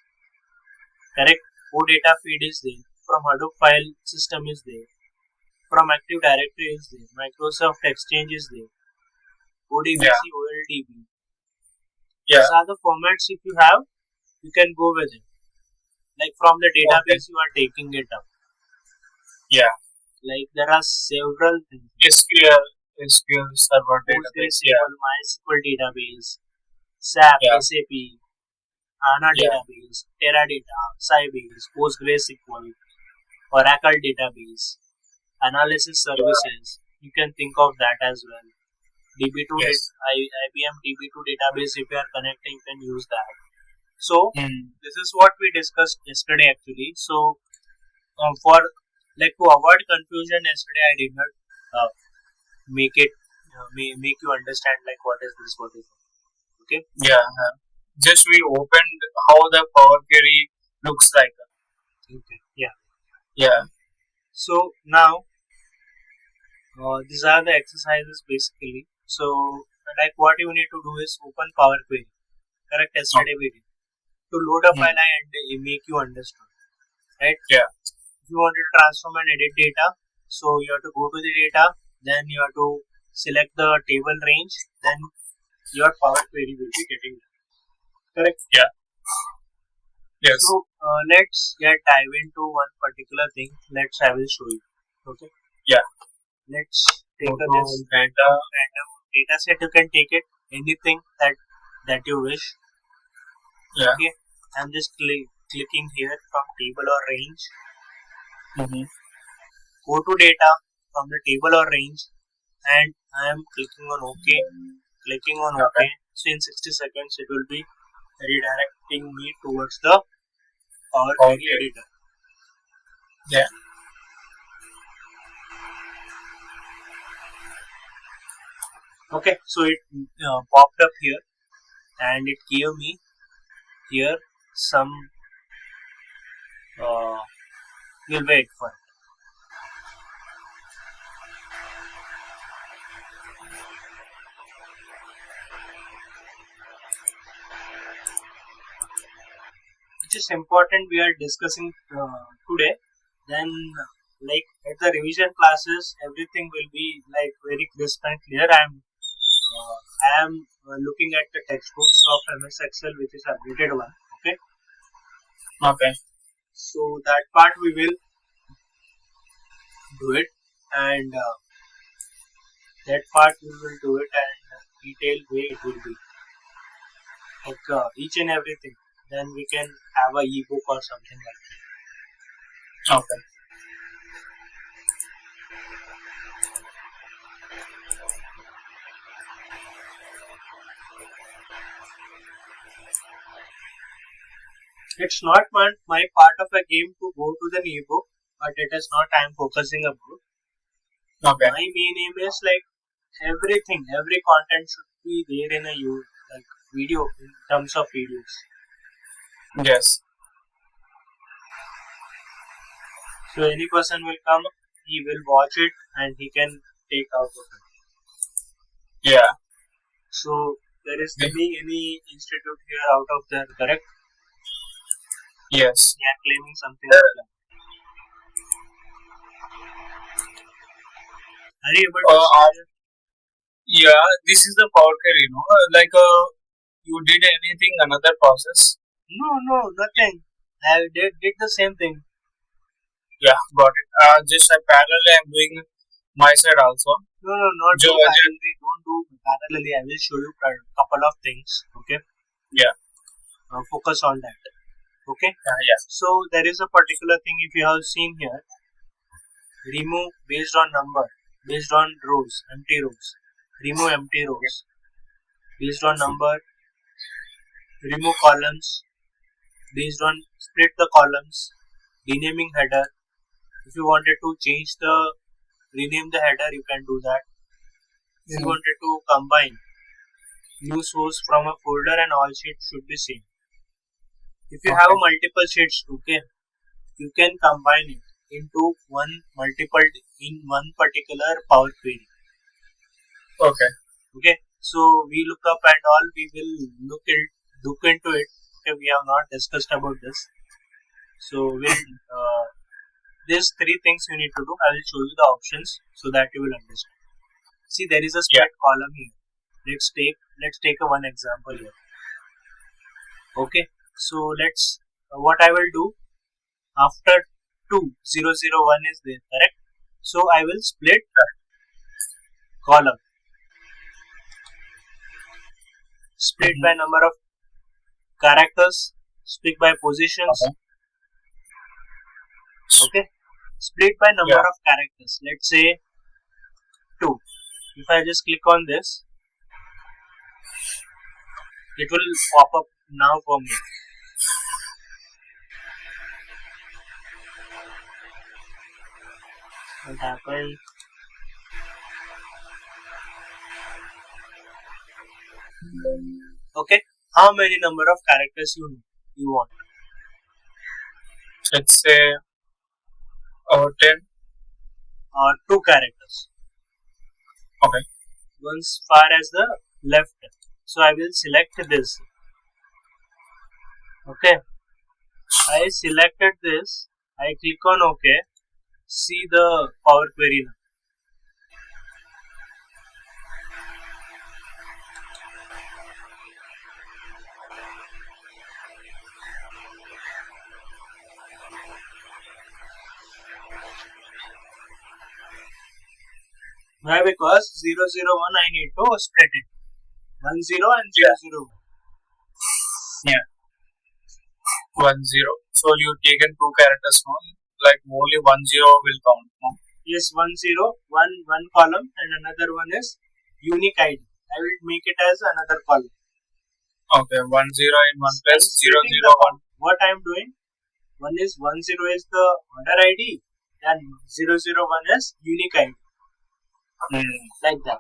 Correct? OData feed is there. From Hadoop file system is there. From Active Directory is there. Microsoft Exchange is there. ODBC, OLDB. These are the formats if you have, you can go with it. Like from the database you are taking it up. Yeah. Like there are several things. SQL Server database. MySQL database. SAP, SAP, HANA database, Teradata, Sybase, PostgreSQL, Oracle database, analysis services. You can think of that as well. DB2 IBM DB2 database, if you are connecting, you can use that. So this is what we discussed yesterday actually. So For like to avoid confusion, yesterday I did not uh, make it make you understand like what is this, what is that. Okay. Yeah. Just we opened how the power query looks like. Okay. Yeah. Yeah. So now these are the exercises basically. So like what you need to do is open Power Query. Correct. Yesterday we did to load a file and make you understood. Right. Yeah. If you want to transform and edit data, so you have to go to the data, then you have to select the table range, then your Power Query will be getting done. Correct. Yeah. Yes. So let's get dive into one particular thing. I will show you. Okay. Yeah. Let's take this Data. random data set. You can take it anything that you wish. Yeah. Okay. I'm just clicking here from table or range. Go to data from the table or range, and I am clicking on OK. Clicking on OK. So in 60 seconds, it will be redirecting me towards the Power Query editor. Yeah. Okay, so it popped up here, and it gave me here some. We'll wait for it. Which is important we are discussing today. Then, like at the revision classes, everything will be like very crisp and clear. I am looking at the textbooks of MS Excel, which is updated one. Okay. Okay. So that part we will do it, and that part we will do it, and detailed way it will be like each and everything. Then we can have a ebook or something like that. Okay. It's not my part of a game to go to the ebook, but it is not I am focusing about. Okay. My main aim is like everything, every content should be there in a like video in terms of videos. Yes. So any person will come, he will watch it, and he can take out of it. Yeah. So there is any institute here out of there, correct? Yes. They are claiming something like that. Are you able to see? Yeah, this is the Power Query, like you did anything, another process? No, nothing. I did the same thing. Yeah, got it. Just parallelly, I'm doing my side also. No, not parallelly. Don't do parallelly. I will show you a couple of things. Okay. Yeah. Focus on that. Okay. Yeah. So there is a particular thing. If you have seen here, remove based on number, based on rows, empty rows. Remove empty rows. Based on number, remove columns. Based on split the columns. Renaming header. If you wanted to change rename the header, you can do that. If you wanted to combine new source from a folder and all sheets should be same. If you have multiple sheets, okay, you can combine it into one particular Power Query. Okay. So we look up and all, we will look into it. Okay, we have not discussed about this. So these three things you need to do. I will show you the options so that you will understand. See, there is a split column here. Let's take one example here. Okay, so what I will do after 2001 is there, correct? So I will split column. Split by number of characters, split by positions. Okay. Split by number of characters. Let's say 2. If I just click on this, it will pop up now for me. What happened? Okay. How many number of characters you want? Let's say 10. 2 characters. Okay. Once far as the left. So I will select this. Okay. I selected this. I click on OK. See the Power Query now. Why? Because 001 I need to split it. 10 and 001. Yeah. 10. So you taken 2 characters now. Like only 10 will count. No? Yes, 10, one column and another one is unique ID. I will make it as another column. Okay, 10 in one place, 001. What I am doing? 10 is the order ID and 001 is unique ID. Like that.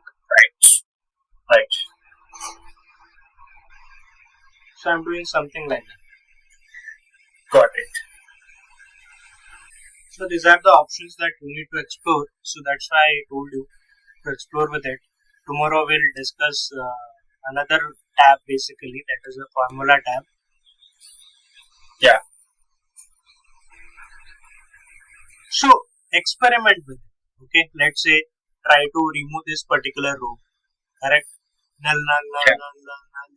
Right. So I am doing something like that. Got it. So these are the options that you need to explore. So that's why I told you to explore with it. Tomorrow we'll discuss another tab basically, that is a formula tab. Yeah. So experiment with it. Okay, let's say try to remove this particular row. Correct? Null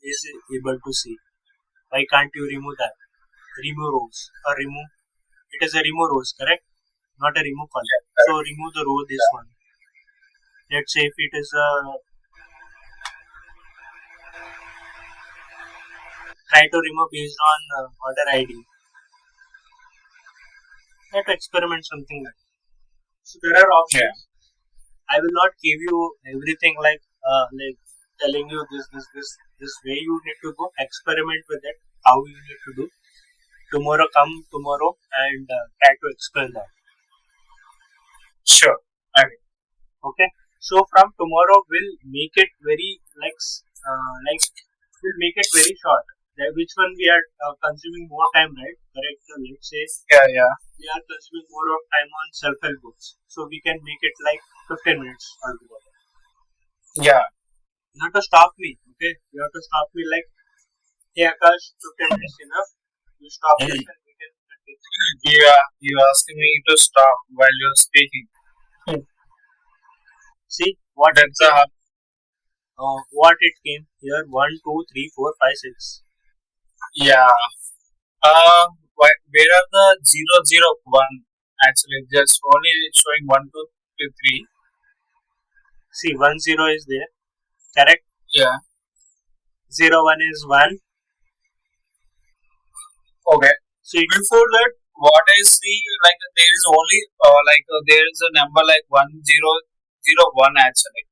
is able to see. Why can't you remove that? Remove rows or remove. It is a remove rows, correct? Not a remove column. Yeah, so remove the row, this one. Let's say if it is a try to remove based on order ID. Try to experiment something like that. So there are options. Yeah. I will not give you everything like telling you this way you need to go. Experiment with it. How you need to do. Come tomorrow and try to explain that. Sure. Okay. So from tomorrow we'll make it very we'll make it very short. Which one we are consuming more time, right? Correct. So let's say Yeah. we are consuming more of time on self-help books. So we can make it like 15 minutes altogether. Yeah. You have to stop me. Okay. You have to stop me like, hey Akash, 15 minutes enough. You stop this and we can continue. You asking me to stop while you're speaking. See what That's what it came here. 1, 2, 3, 4, 5, 6. Yeah. Where are the 001? Actually, just only showing 1, 2, 3. See, 10 is there. Correct? Yeah. 01 is 1. Okay. So before that, what I see, like there is only there is a number like 1001 actually.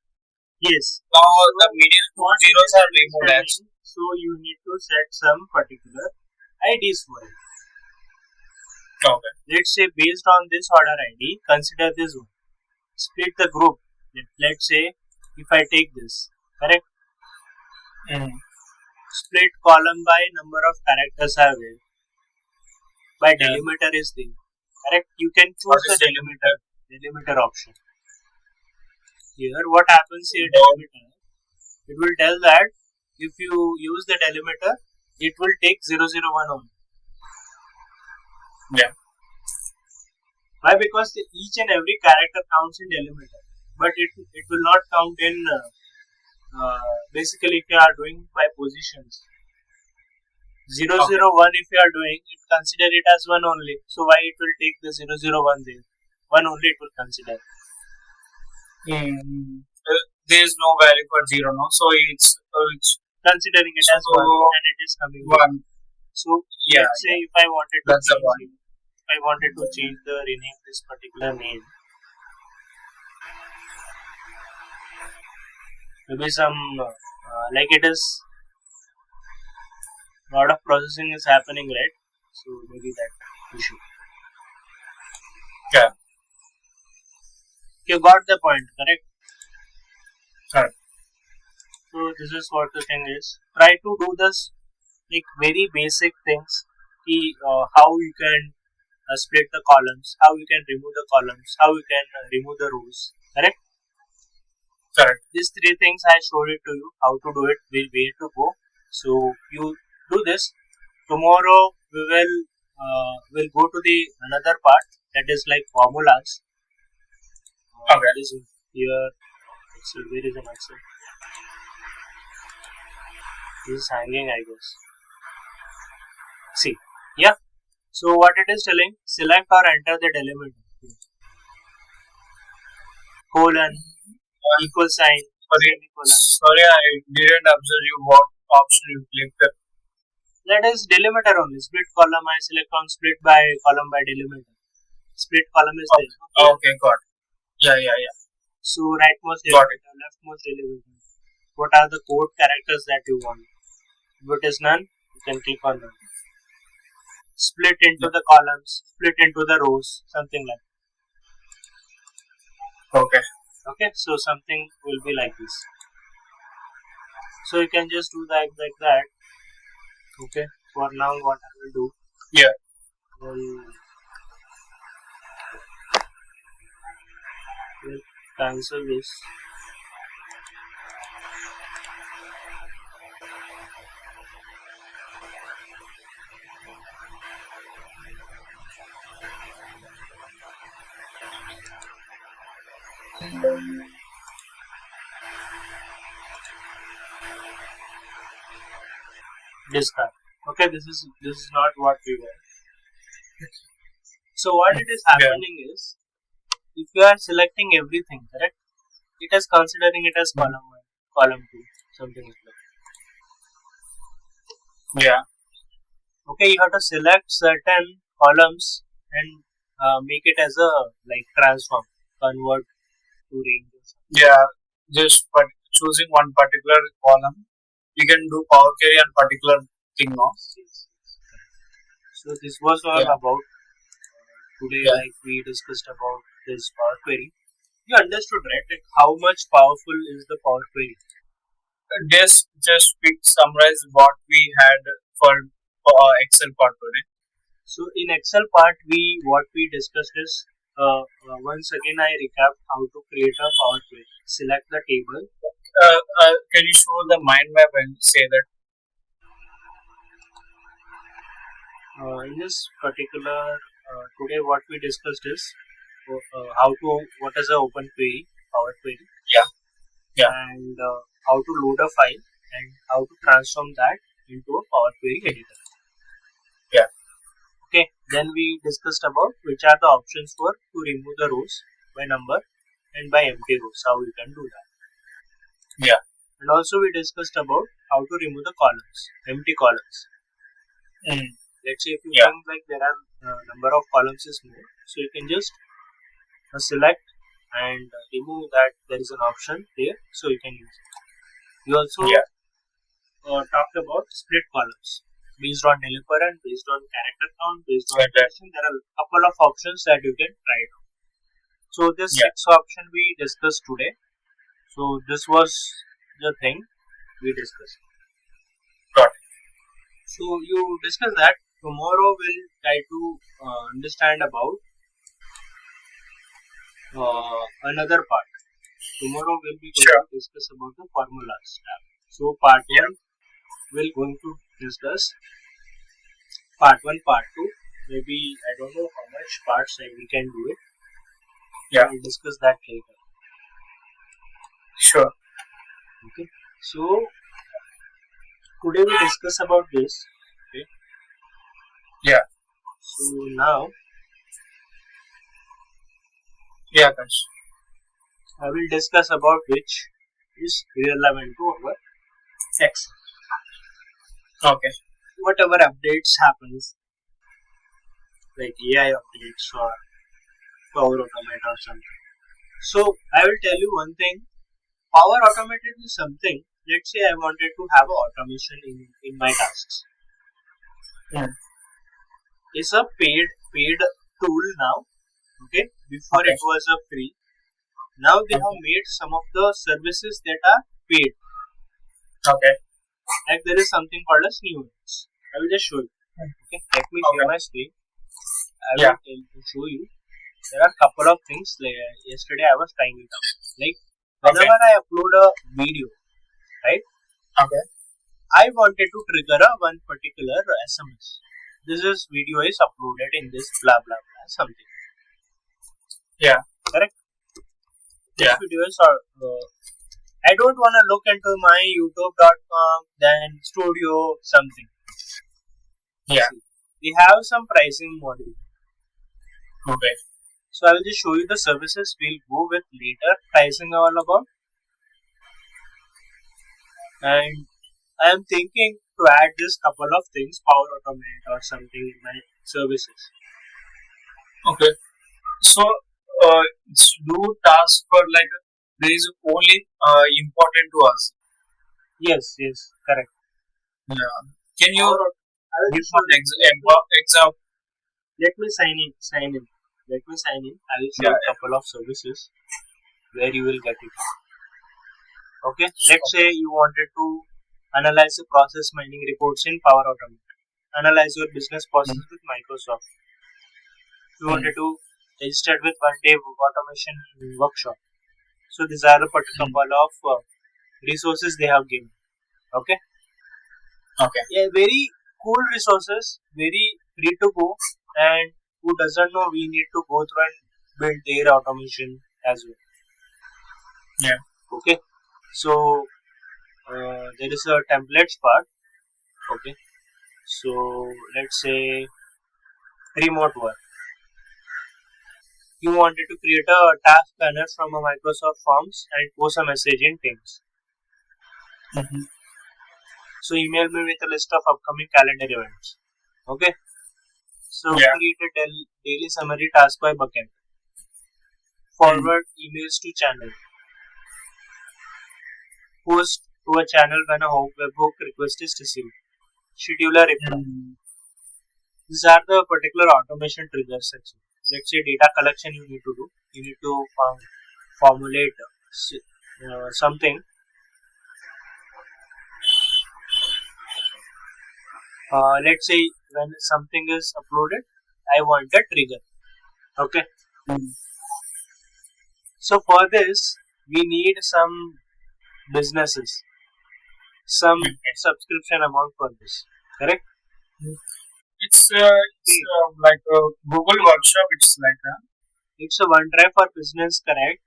Yes. Now the middle 2 zeros are removed actually. So you need to set some particular IDs for it. Okay. Let's say based on this order ID, consider this one. Split the group. Let's say if I take this, correct? Split column by number of characters are there. By delimiter is there. Correct? You can choose the delimiter option. Here what happens here delimiter, it will tell that if you use the delimiter, it will take 001 only. Yeah. Why? Because each and every character counts in delimiter, but it will not count in basically if you are doing by positions. 001 if you are doing, it consider it as 1 only. So why it will take the 001 there? 1 only it will consider. There is no value for 0, no? So it's considering it as 1 and it is coming 1. So let's say if I wanted to change rename this particular name, maybe some like it is lot of processing is happening, right? So maybe that issue. Yeah. You got the point, correct? Correct. So this is what the thing is. Try to do this like very basic things. How you can split the columns, how you can remove the columns, how you can remove the rows. Correct? Correct. These three things I showed it to you. How to do it, where to go. So you do this. Tomorrow we'll go to the another part that is like formulas. Okay. This is here. Excel. Where is an Excel? This is hanging, I guess. See, yeah. So what it is telling, select or enter the delimiter. Colon, equal sign, semicolon. Sorry, I didn't observe you what option you clicked. That is delimiter only. Split column, I select on split by column by delimiter. Split column is there. no? Okay, got it. Yeah. So rightmost Got it. delimiter, leftmost delimiter. What are the code characters that you want? If it is none, you can click on none. Split into the columns, split into the rows, something like Okay. that. Okay, so something will be like this. So you can just do that like that. Okay, for now what I will do, Yeah. will cancel this. Discard. Okay, this is not what we want. So what it is happening is, if you are selecting everything, correct? It is considering it as column 1, column 2, something like that. Yeah. Okay, you have to select certain columns and make it as a like transform, convert to range or something. Yeah. Just choosing one particular column, you can do power query and particular thing now. Yes. So this was all Yeah. about today. Yeah. Like we discussed about this power query. You understood, right? Like how much powerful is the power query? Just quick summarize what we had for Excel part today. So in Excel part, what we discussed is once again I recap how to create a power query. Select the table. Can you show the mind map and say that? In this particular today, what we discussed is what is a open query, power query. Yeah. And how to load a file and how to transform that into a power query editor. Yeah. Okay. Then we discussed about which are the options for to remove the rows by number and by empty rows. How you can do that. Yeah. And also we discussed about how to remove the columns, empty columns. Let's say if you think like there are number of columns is more, so you can just select and remove that. There is an option there, so you can use it. You also talked about split columns based on developer and based on character count, based on duration. There are a couple of options that you can try it out. So this 6 option we discussed today. So this was the thing we discussed. Got it. So you discuss that. Tomorrow we'll try to understand about another part. Tomorrow we'll be going to discuss about the formulas tab. So part 1 we're going to discuss. Part 1, part 2. Maybe I don't know how much parts we can do it. Yeah. We'll discuss that later. Sure. Okay. So today we discuss about this. Okay. Yeah. So now. Yeah, guys. I will discuss about which is relevant to our Excel. Okay. Whatever updates happens, like AI updates or Power Automate or something. So I will tell you one thing. Power Automated is something. Let's say I wanted to have automation in my tasks. It's a paid tool now. Okay. Before it was a free. Now they have Okay. made some of the services that are paid. Okay. Like there is something called as nuance. I will just show you. Okay, let me share Okay. my screen. I Yeah. will show you. There are a couple of things. Like, yesterday I was trying it out. Like Okay. whenever I upload a video, right? Okay. I wanted to trigger a one particular SMS. This is video is uploaded in this blah blah blah something. Yeah. Correct. This Yeah. video is I don't want to look into my youtube.com then studio something. Yeah. We have some pricing model. Okay. So I will just show you the services we'll go with later. Pricing all about. And I am thinking to add this couple of things, Power Automate or something in my services. Okay. So, do task for like there is only important to us. Yes, correct. Yeah. Can you Power, I will give just show one example? let me sign in. Let me sign in. I will show Yeah. a couple of services where you will get it. Okay. Let's say you wanted to analyze the process mining reports in Power Automate. Analyze your business process with Microsoft. You wanted to register with one day automation workshop. So these are a particular couple of resources they have given. Okay. Okay. Yeah, very cool resources, very free to go, and who doesn't know we need to go through and build their automation as well. Yeah. Okay. So there is a templates part. Okay. So let's say remote work. You wanted to create a task banner from a Microsoft Forms and post a message in Teams. Mhm. So email me with a list of upcoming calendar events. Okay. So Yeah. create a daily summary task by bucket. Forward emails to channel. Post to a channel when a webhook request is received. Schedule a reply. These are the particular automation triggers section. Let's say data collection you need to do. You need to formulate something. Let's say when something is uploaded, I want a trigger. Okay. So for this, we need some businesses, some subscription amount for this. Correct? It's like a Google workshop. It's like It's a OneDrive for business. Correct?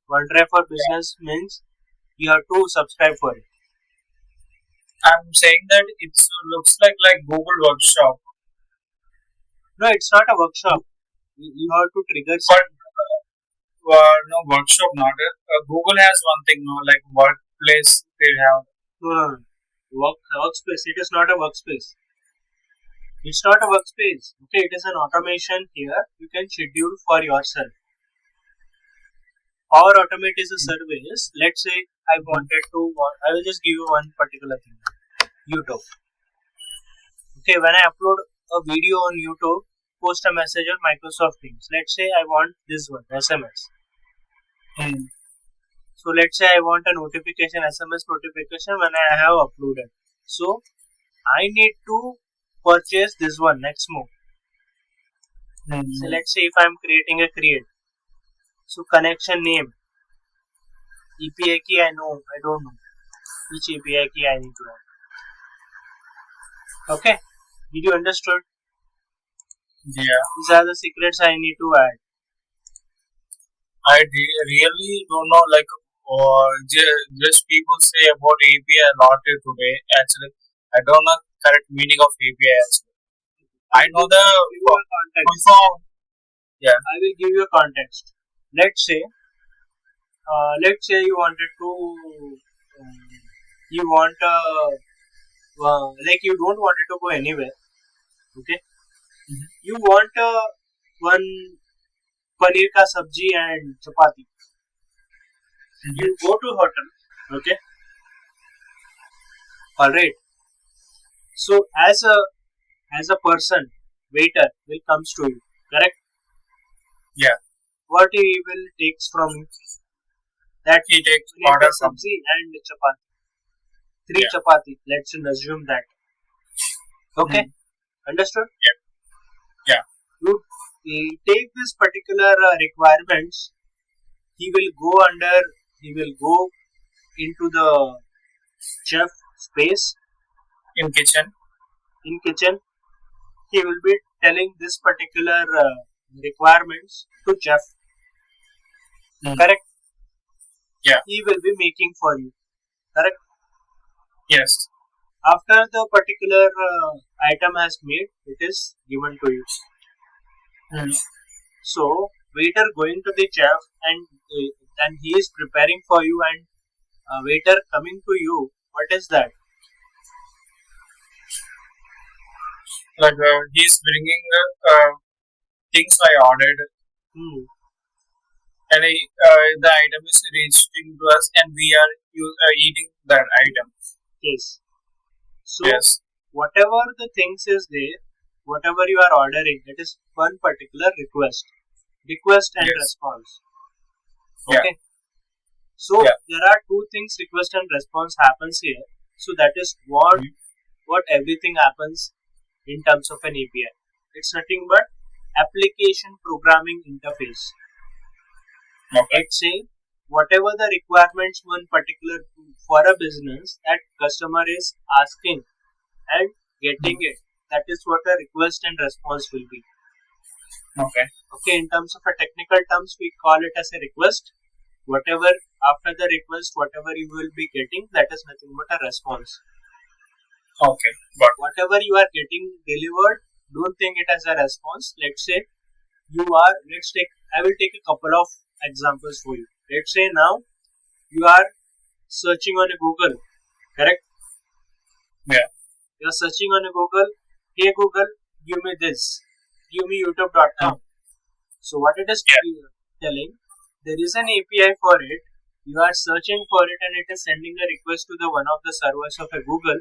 OneDrive for business means you have to subscribe for it. I'm saying that it looks like Google workshop, No, it's not a workshop. You have to trigger. but no workshop not. Google has one thing, no, like workplace they have. No. Workspace. It is not a workspace. It's not a workspace. Okay, it is an automation here. You can schedule for yourself. Power Automate is a service. Let's say I will just give you one particular thing. YouTube. Okay, when I upload a video on YouTube, post a message on Microsoft Teams. Let's say I want this one, SMS. So let's say I want a notification, SMS notification when I have uploaded. So I need to purchase this one, Nexmo. So let's say if I'm creating a create. So connection name. API key I don't know. Which API key I need to add. Okay. Did you understood? Yeah. These are the secrets I need to add. I really don't know, like, just people say about API a lot today. Actually, I don't know correct meaning of API. Actually, I know the Context. Yeah. I will give you a context. Let's say you wanted to, you want like you don't want it to go anywhere. Okay. You want one paneer ka sabji and chapati. You go to hotel. Okay. All right. So as a person, waiter will comes to you. Correct. Yeah. what he will takes from you? That He takes paneer order ka from. sabzi and chapati. 3 Yeah. chapati. Let's assume that. Okay, understood? Yeah. You take this particular requirements. He will go into the chef space In kitchen. in kitchen. He will be telling this particular requirements to chef. Correct? Yeah. He will be making for you. Correct? Yes. After the particular item has made, it is given to you. So waiter going to the chef and then he is preparing for you, and waiter coming to you. What is that? Like he's bringing things I ordered, and the item is reaching to us, and we are eating that item. Yes. So Yes. whatever the things is there, whatever you are ordering, it is one particular request and Yes. response. Yeah. Okay. So Yeah. there are two things, request and response happens here. So that is what everything happens in terms of an API. It's nothing but application programming interface. Okay. Let's say whatever the requirements one particular for a business that customer is asking and getting it, that is what a request and response will be. Okay. Okay, in terms of a technical terms, we call it as a request. Whatever after the request, whatever you will be getting, that is nothing but a response. Okay. But Whatever you are getting delivered, don't think it as a response. Let's say I will take a couple of examples for you. Let's say now you are searching on a Google, correct? Yeah. You are searching on a Google. Hey Google, give me this. Give me youtube.com. So what it is telling, there is an API for it. You are searching for it and it is sending a request to the one of the servers of a Google,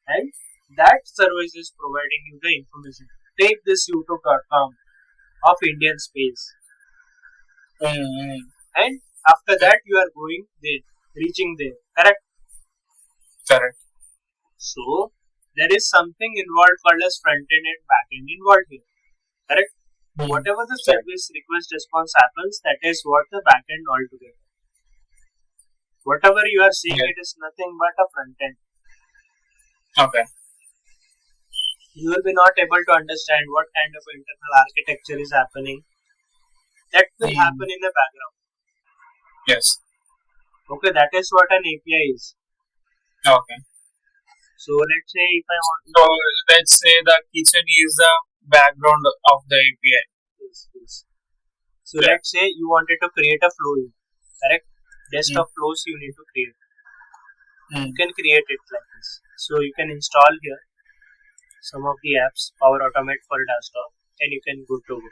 and that service is providing you the information. Take this youtube.com of Indian space. And after that you are going there, reaching there. Correct? correct. So there is something involved called as front end and back end involved here. Correct? Whatever the service request response happens, that is what the back end altogether. Whatever you are seeing, it is nothing but a front end. Okay. You will be not able to understand what kind of internal architecture is happening. That will happen in the background. Yes. Okay, that is what an API is. Okay. So let's say if I want So let's say the kitchen is the background of the API. Yes. So let's say you wanted to create a flow here, correct? List of flows you need to create. You can create it like this. So you can install here some of the apps, Power Automate for desktop, and you can go to go.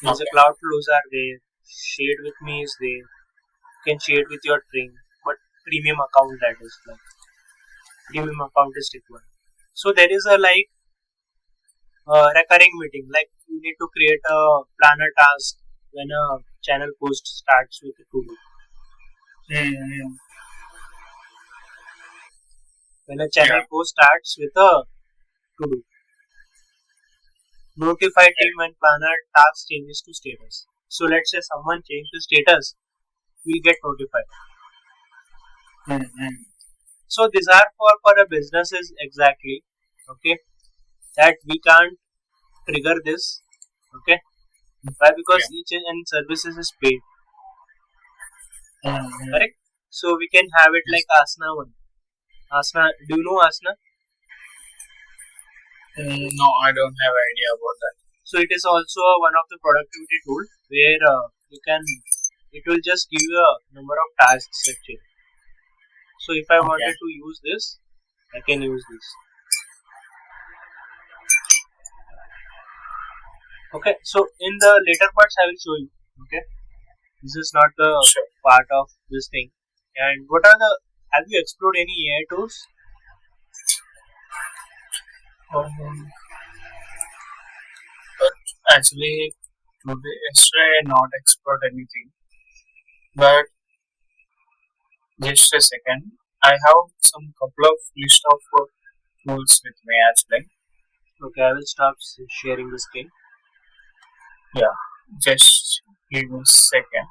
The cloud flows are there. Shade with me is there. You can shade with your train, but premium account, that is like premium account is required. So there is a recurring meeting, like you need to create a planner task when a channel post starts with a to-do. When a channel post starts with a to-do. Notify team when planner task changes to status. So let's say someone changed the status, we'll get notified. So these are for a businesses exactly, okay, that we can't trigger this, okay. Why? Because each and services is paid. Correct? So we can have it like Asana one. Asana, do you know Asana? No, I don't have idea about that. So it is also one of the productivity tool where it will just give you a number of tasks actually. So if I wanted to use this, I can use this. Okay, so in the later parts I will show you. Okay, this is not the part of this thing. And what are have you explored any AI tools? Actually, today, yesterday I not explored anything. But just a second, I have some couple of list of tools with me actually. Okay, I will stop sharing the screen. Yeah, just give me a second.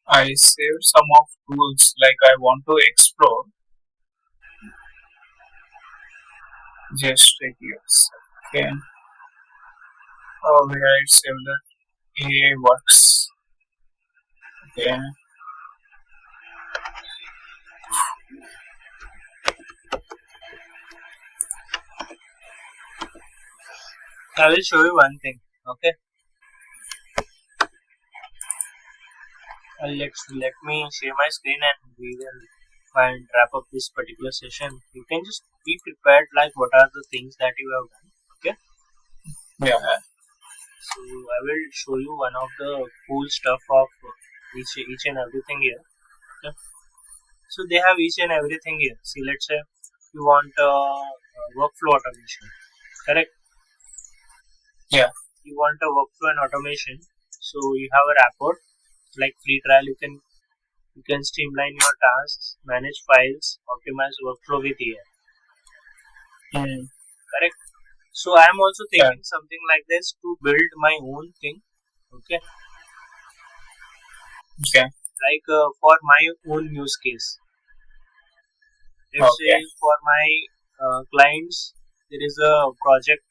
I saved some of tools like I want to explore. Just give me a second. Oh, where I saved that AI works. Okay. I will show you one thing. Okay, let me share my screen and we will and wrap up this particular session. You can just be prepared, like what are the things that you have done. Okay, Yeah. so I will show you one of the cool stuff of each and everything here. Okay, so they have each and everything here. See, let's say you want workflow automation, correct? Yeah. You want a workflow and automation. So you have a rapport like free trial. You can streamline your tasks, manage files, optimize workflow with AI. Mm. Correct. So I am also Yeah. thinking something like this to build my own thing. Okay, Okay. like for my own use case. Let's say Okay. for my clients, there is a project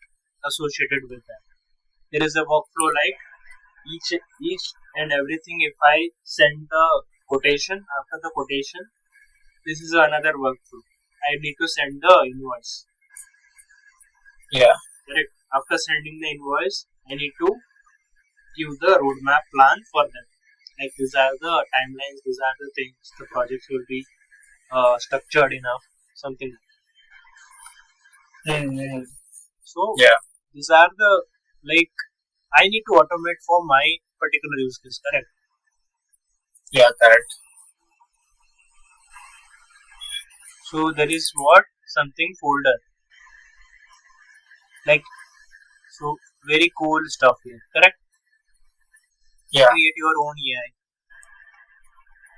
associated with that. There is a workflow like each and everything. If I send the quotation, after the quotation, this is another workflow. I need to send the invoice. Yeah. Correct. After sending the invoice, I need to give the roadmap plan for them. Like these are the timelines, these are the things. The projects will be structured enough, something. Mm. So Yeah. these are the like I need to automate for my particular use case. Correct. Yeah. Correct. So there is what something folder like so very cool stuff here. Correct. Yeah. Create your own AI.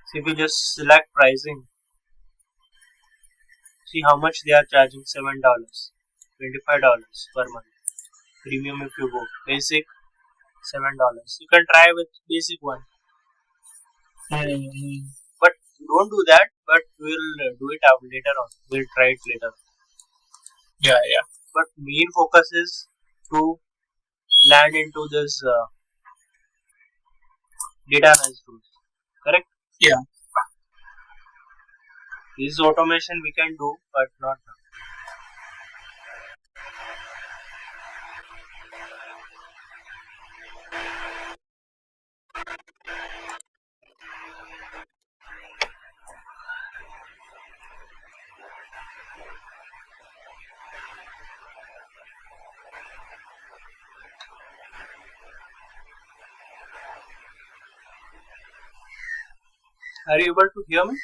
So if you just select pricing, see how much they are charging $7, $25 per month. Premium if you go. Basic $7. You can try with basic one. Mm. But don't do that, but we'll do it out later on. We'll try it later. Yeah. Yeah. But main focus is to land into this data analysis tools. Correct? Yeah. This automation we can do, but not now. Are you able to hear me?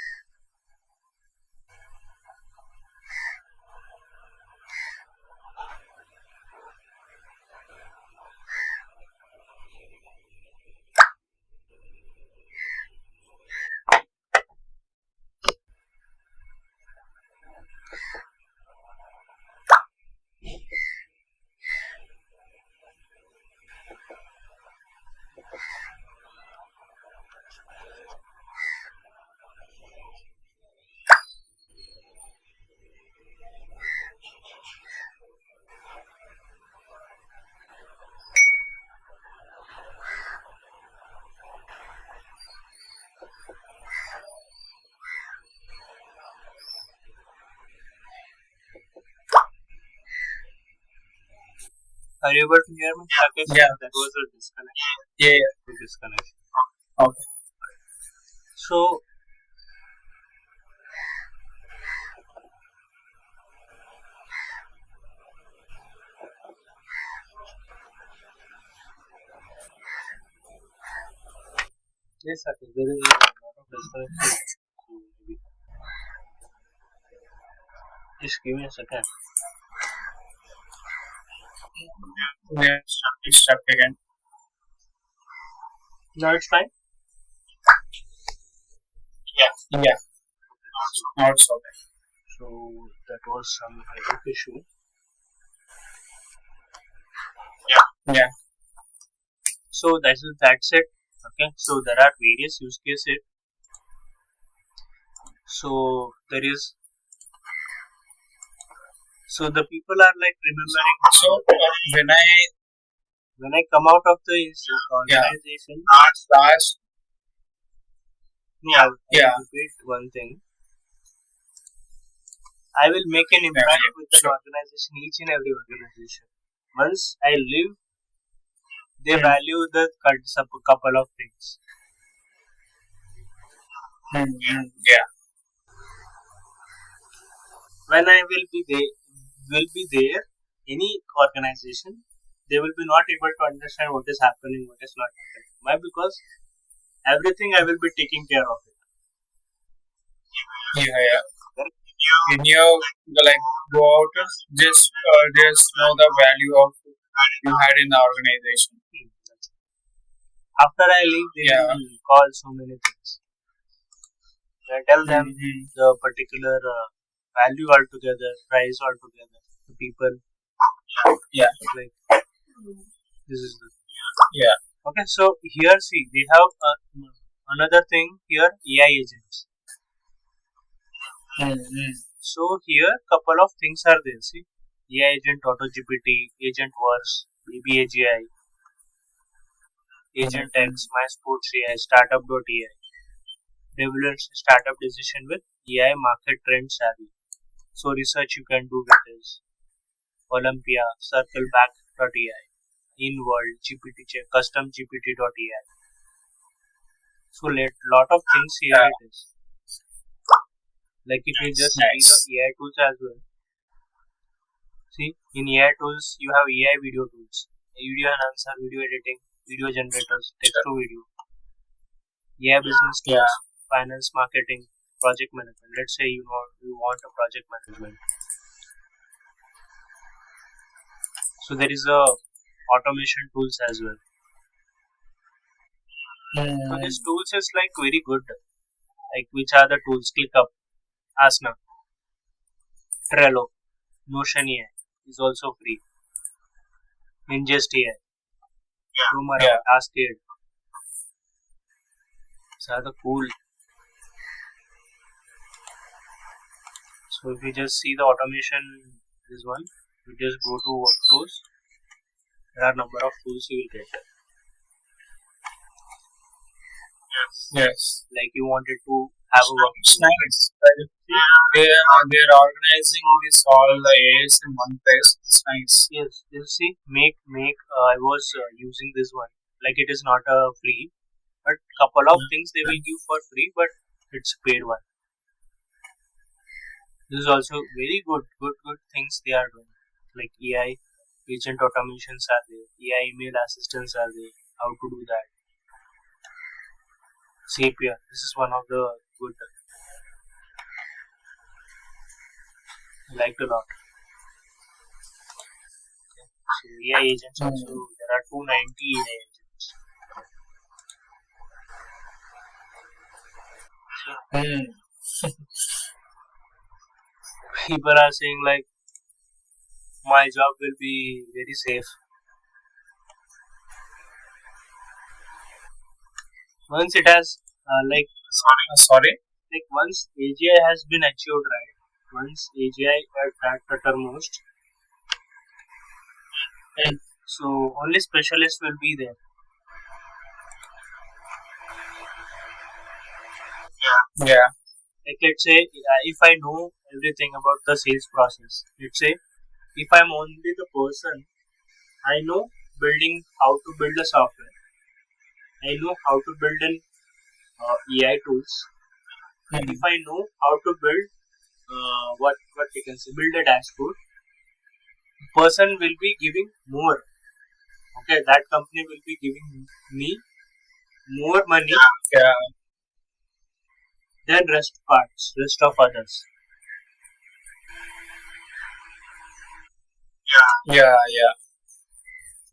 Are you able to hear me? Rakesh? Yeah. That was a disconnect. Yeah. Yeah. Disconnection. Okay. So yes, Rakesh, there is a lot of disconnection. So maybe Just give me a second. Yeah, it's stuck again. No, it's fine. Yeah. Now it's okay. So that was some network issue. Yeah. So that's it. Okay. So there are various use cases. So there is. So the people are like remembering. So when I come out of the Yeah. organization, last I'll Yeah. repeat one thing. I will make an impact with an Sure. organization, each and every organization. Once I leave, they Hmm. value the couple of things. Yeah. When I will be there, any organization, they will be not able to understand what is happening, what is not happening. Why? Because everything I will be taking care of it. Yeah. When you like go out, just know the value of you had in the organization. After I leave, they Yeah. will call so many things. I tell them Mhm. the particular value altogether, price altogether, the people. Yeah. Like this is the Yeah. okay. So here, see, they have another thing here, AI agents. So here, couple of things are there. See, AI agent, AutoGPT, Agent Verse, Baby AGI, Agent X, My Sports AI, Startup.ai. Develop startup decision with AI market trend savvy. So research you can do with this. Olympia, Circleback.ai, InWorld, GPT check, Custom GPT.ai. So lot of things here it is. Like if you just see the AI tools as well. See, in AI tools you have AI video tools, video enhancer, video editing, video generators, text to video, AI business tools, finance, marketing, project management. Let's say you want a project management. So there is a automation tools as well. So these tools is like very good. Like which are the tools? ClickUp, Asana, Trello, Notion AI is also free. Ingest AI, Lumara, TaskAid. These are the cool. So if you just see the automation, this one, you just go to workflows. There are number of tools you will get. Yes. Like you wanted to have a workflow. Nice. They're organizing this all the AIs in one place. It's nice. Yes, you see, make. I was using this one. Like it is not a free, but couple of things they will give for free, but it's paid one. This is also very good things they are doing. Like AI agent automations are there, AI email assistants are there. How to do that? Zapier. This is one of the good. I liked a lot. So AI agents also there are 290 AI agents. So, people are saying like my job will be very safe. Once it has Sorry. like once AGI has been achieved, right? Once AGI at uttermost, so only specialists will be there. Yeah. Like let's say if I know everything about the sales process, let's say if I'm only the person, I know building how to build a software. I know how to build an AI tools. If I know how to build what we can say, build a dashboard, person will be giving more. Okay, that company will be giving me more money than rest of others. Yeah, yeah.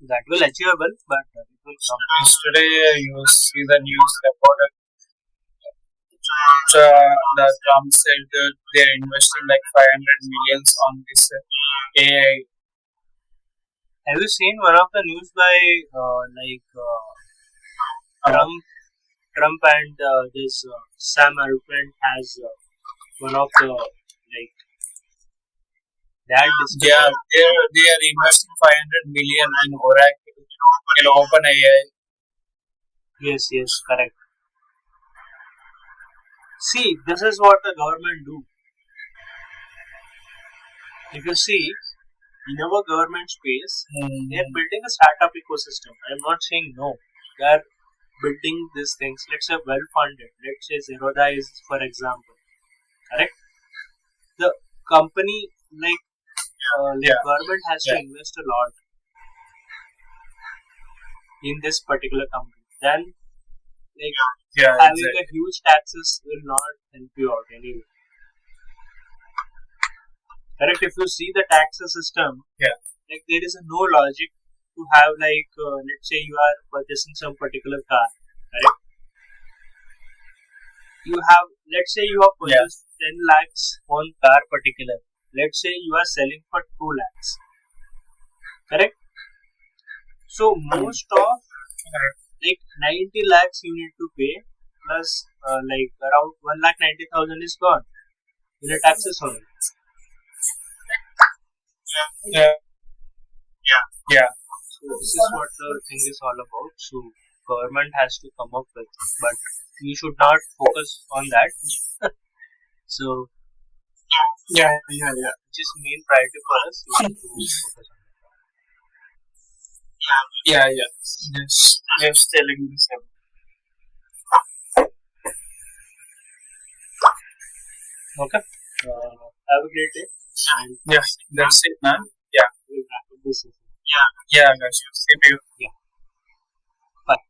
That will achievable, but it will come. Yesterday you see the news about the Trump said that they're investing like 500 millions on this AI. Have you seen one of the news by Trump? Trump and this Sam Altman has one of the like that Yeah, discussion. they are investing 500 million in Oracle, in OpenAI. Yes, yes, correct. See, this is what the government do. If you see, in our government space, they are building a startup ecosystem. I am not saying no. They are building these things. Let's say well funded. Let's say Zerodha is, for example, correct. The company Yeah, government has to yeah, invest a lot in this particular company. Then like yeah, having exactly. a huge taxes will not help you out anyway. Correct. If you see the tax system, Yeah, like there is no logic to have let's say you are purchasing some particular car. Correct. You have, let's say you have yeah, purchased 10 lakhs on car particular. Let's say you are selling for 2 lakhs. Correct. So most of like 90 lakhs you need to pay plus like around 1,90,000 is gone in the taxes only. yeah, yeah, So this is what the thing is all about. So government has to come up with, but you should not focus on that. So yeah, yeah, yeah. which is main priority for us is to focus on Yeah, yeah. Just telling this. that. Okay. Have a great day. And Yeah, that's it, man. Yeah, we'll wrap up this session. yeah, guys. Same to you. Yeah. Bye.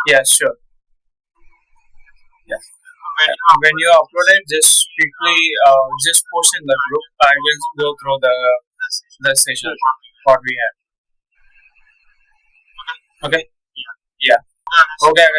Yeah, sure. Yeah. When you upload it, just quickly just post in the group. I will go through the session what we had. Okay. Yeah. Okay.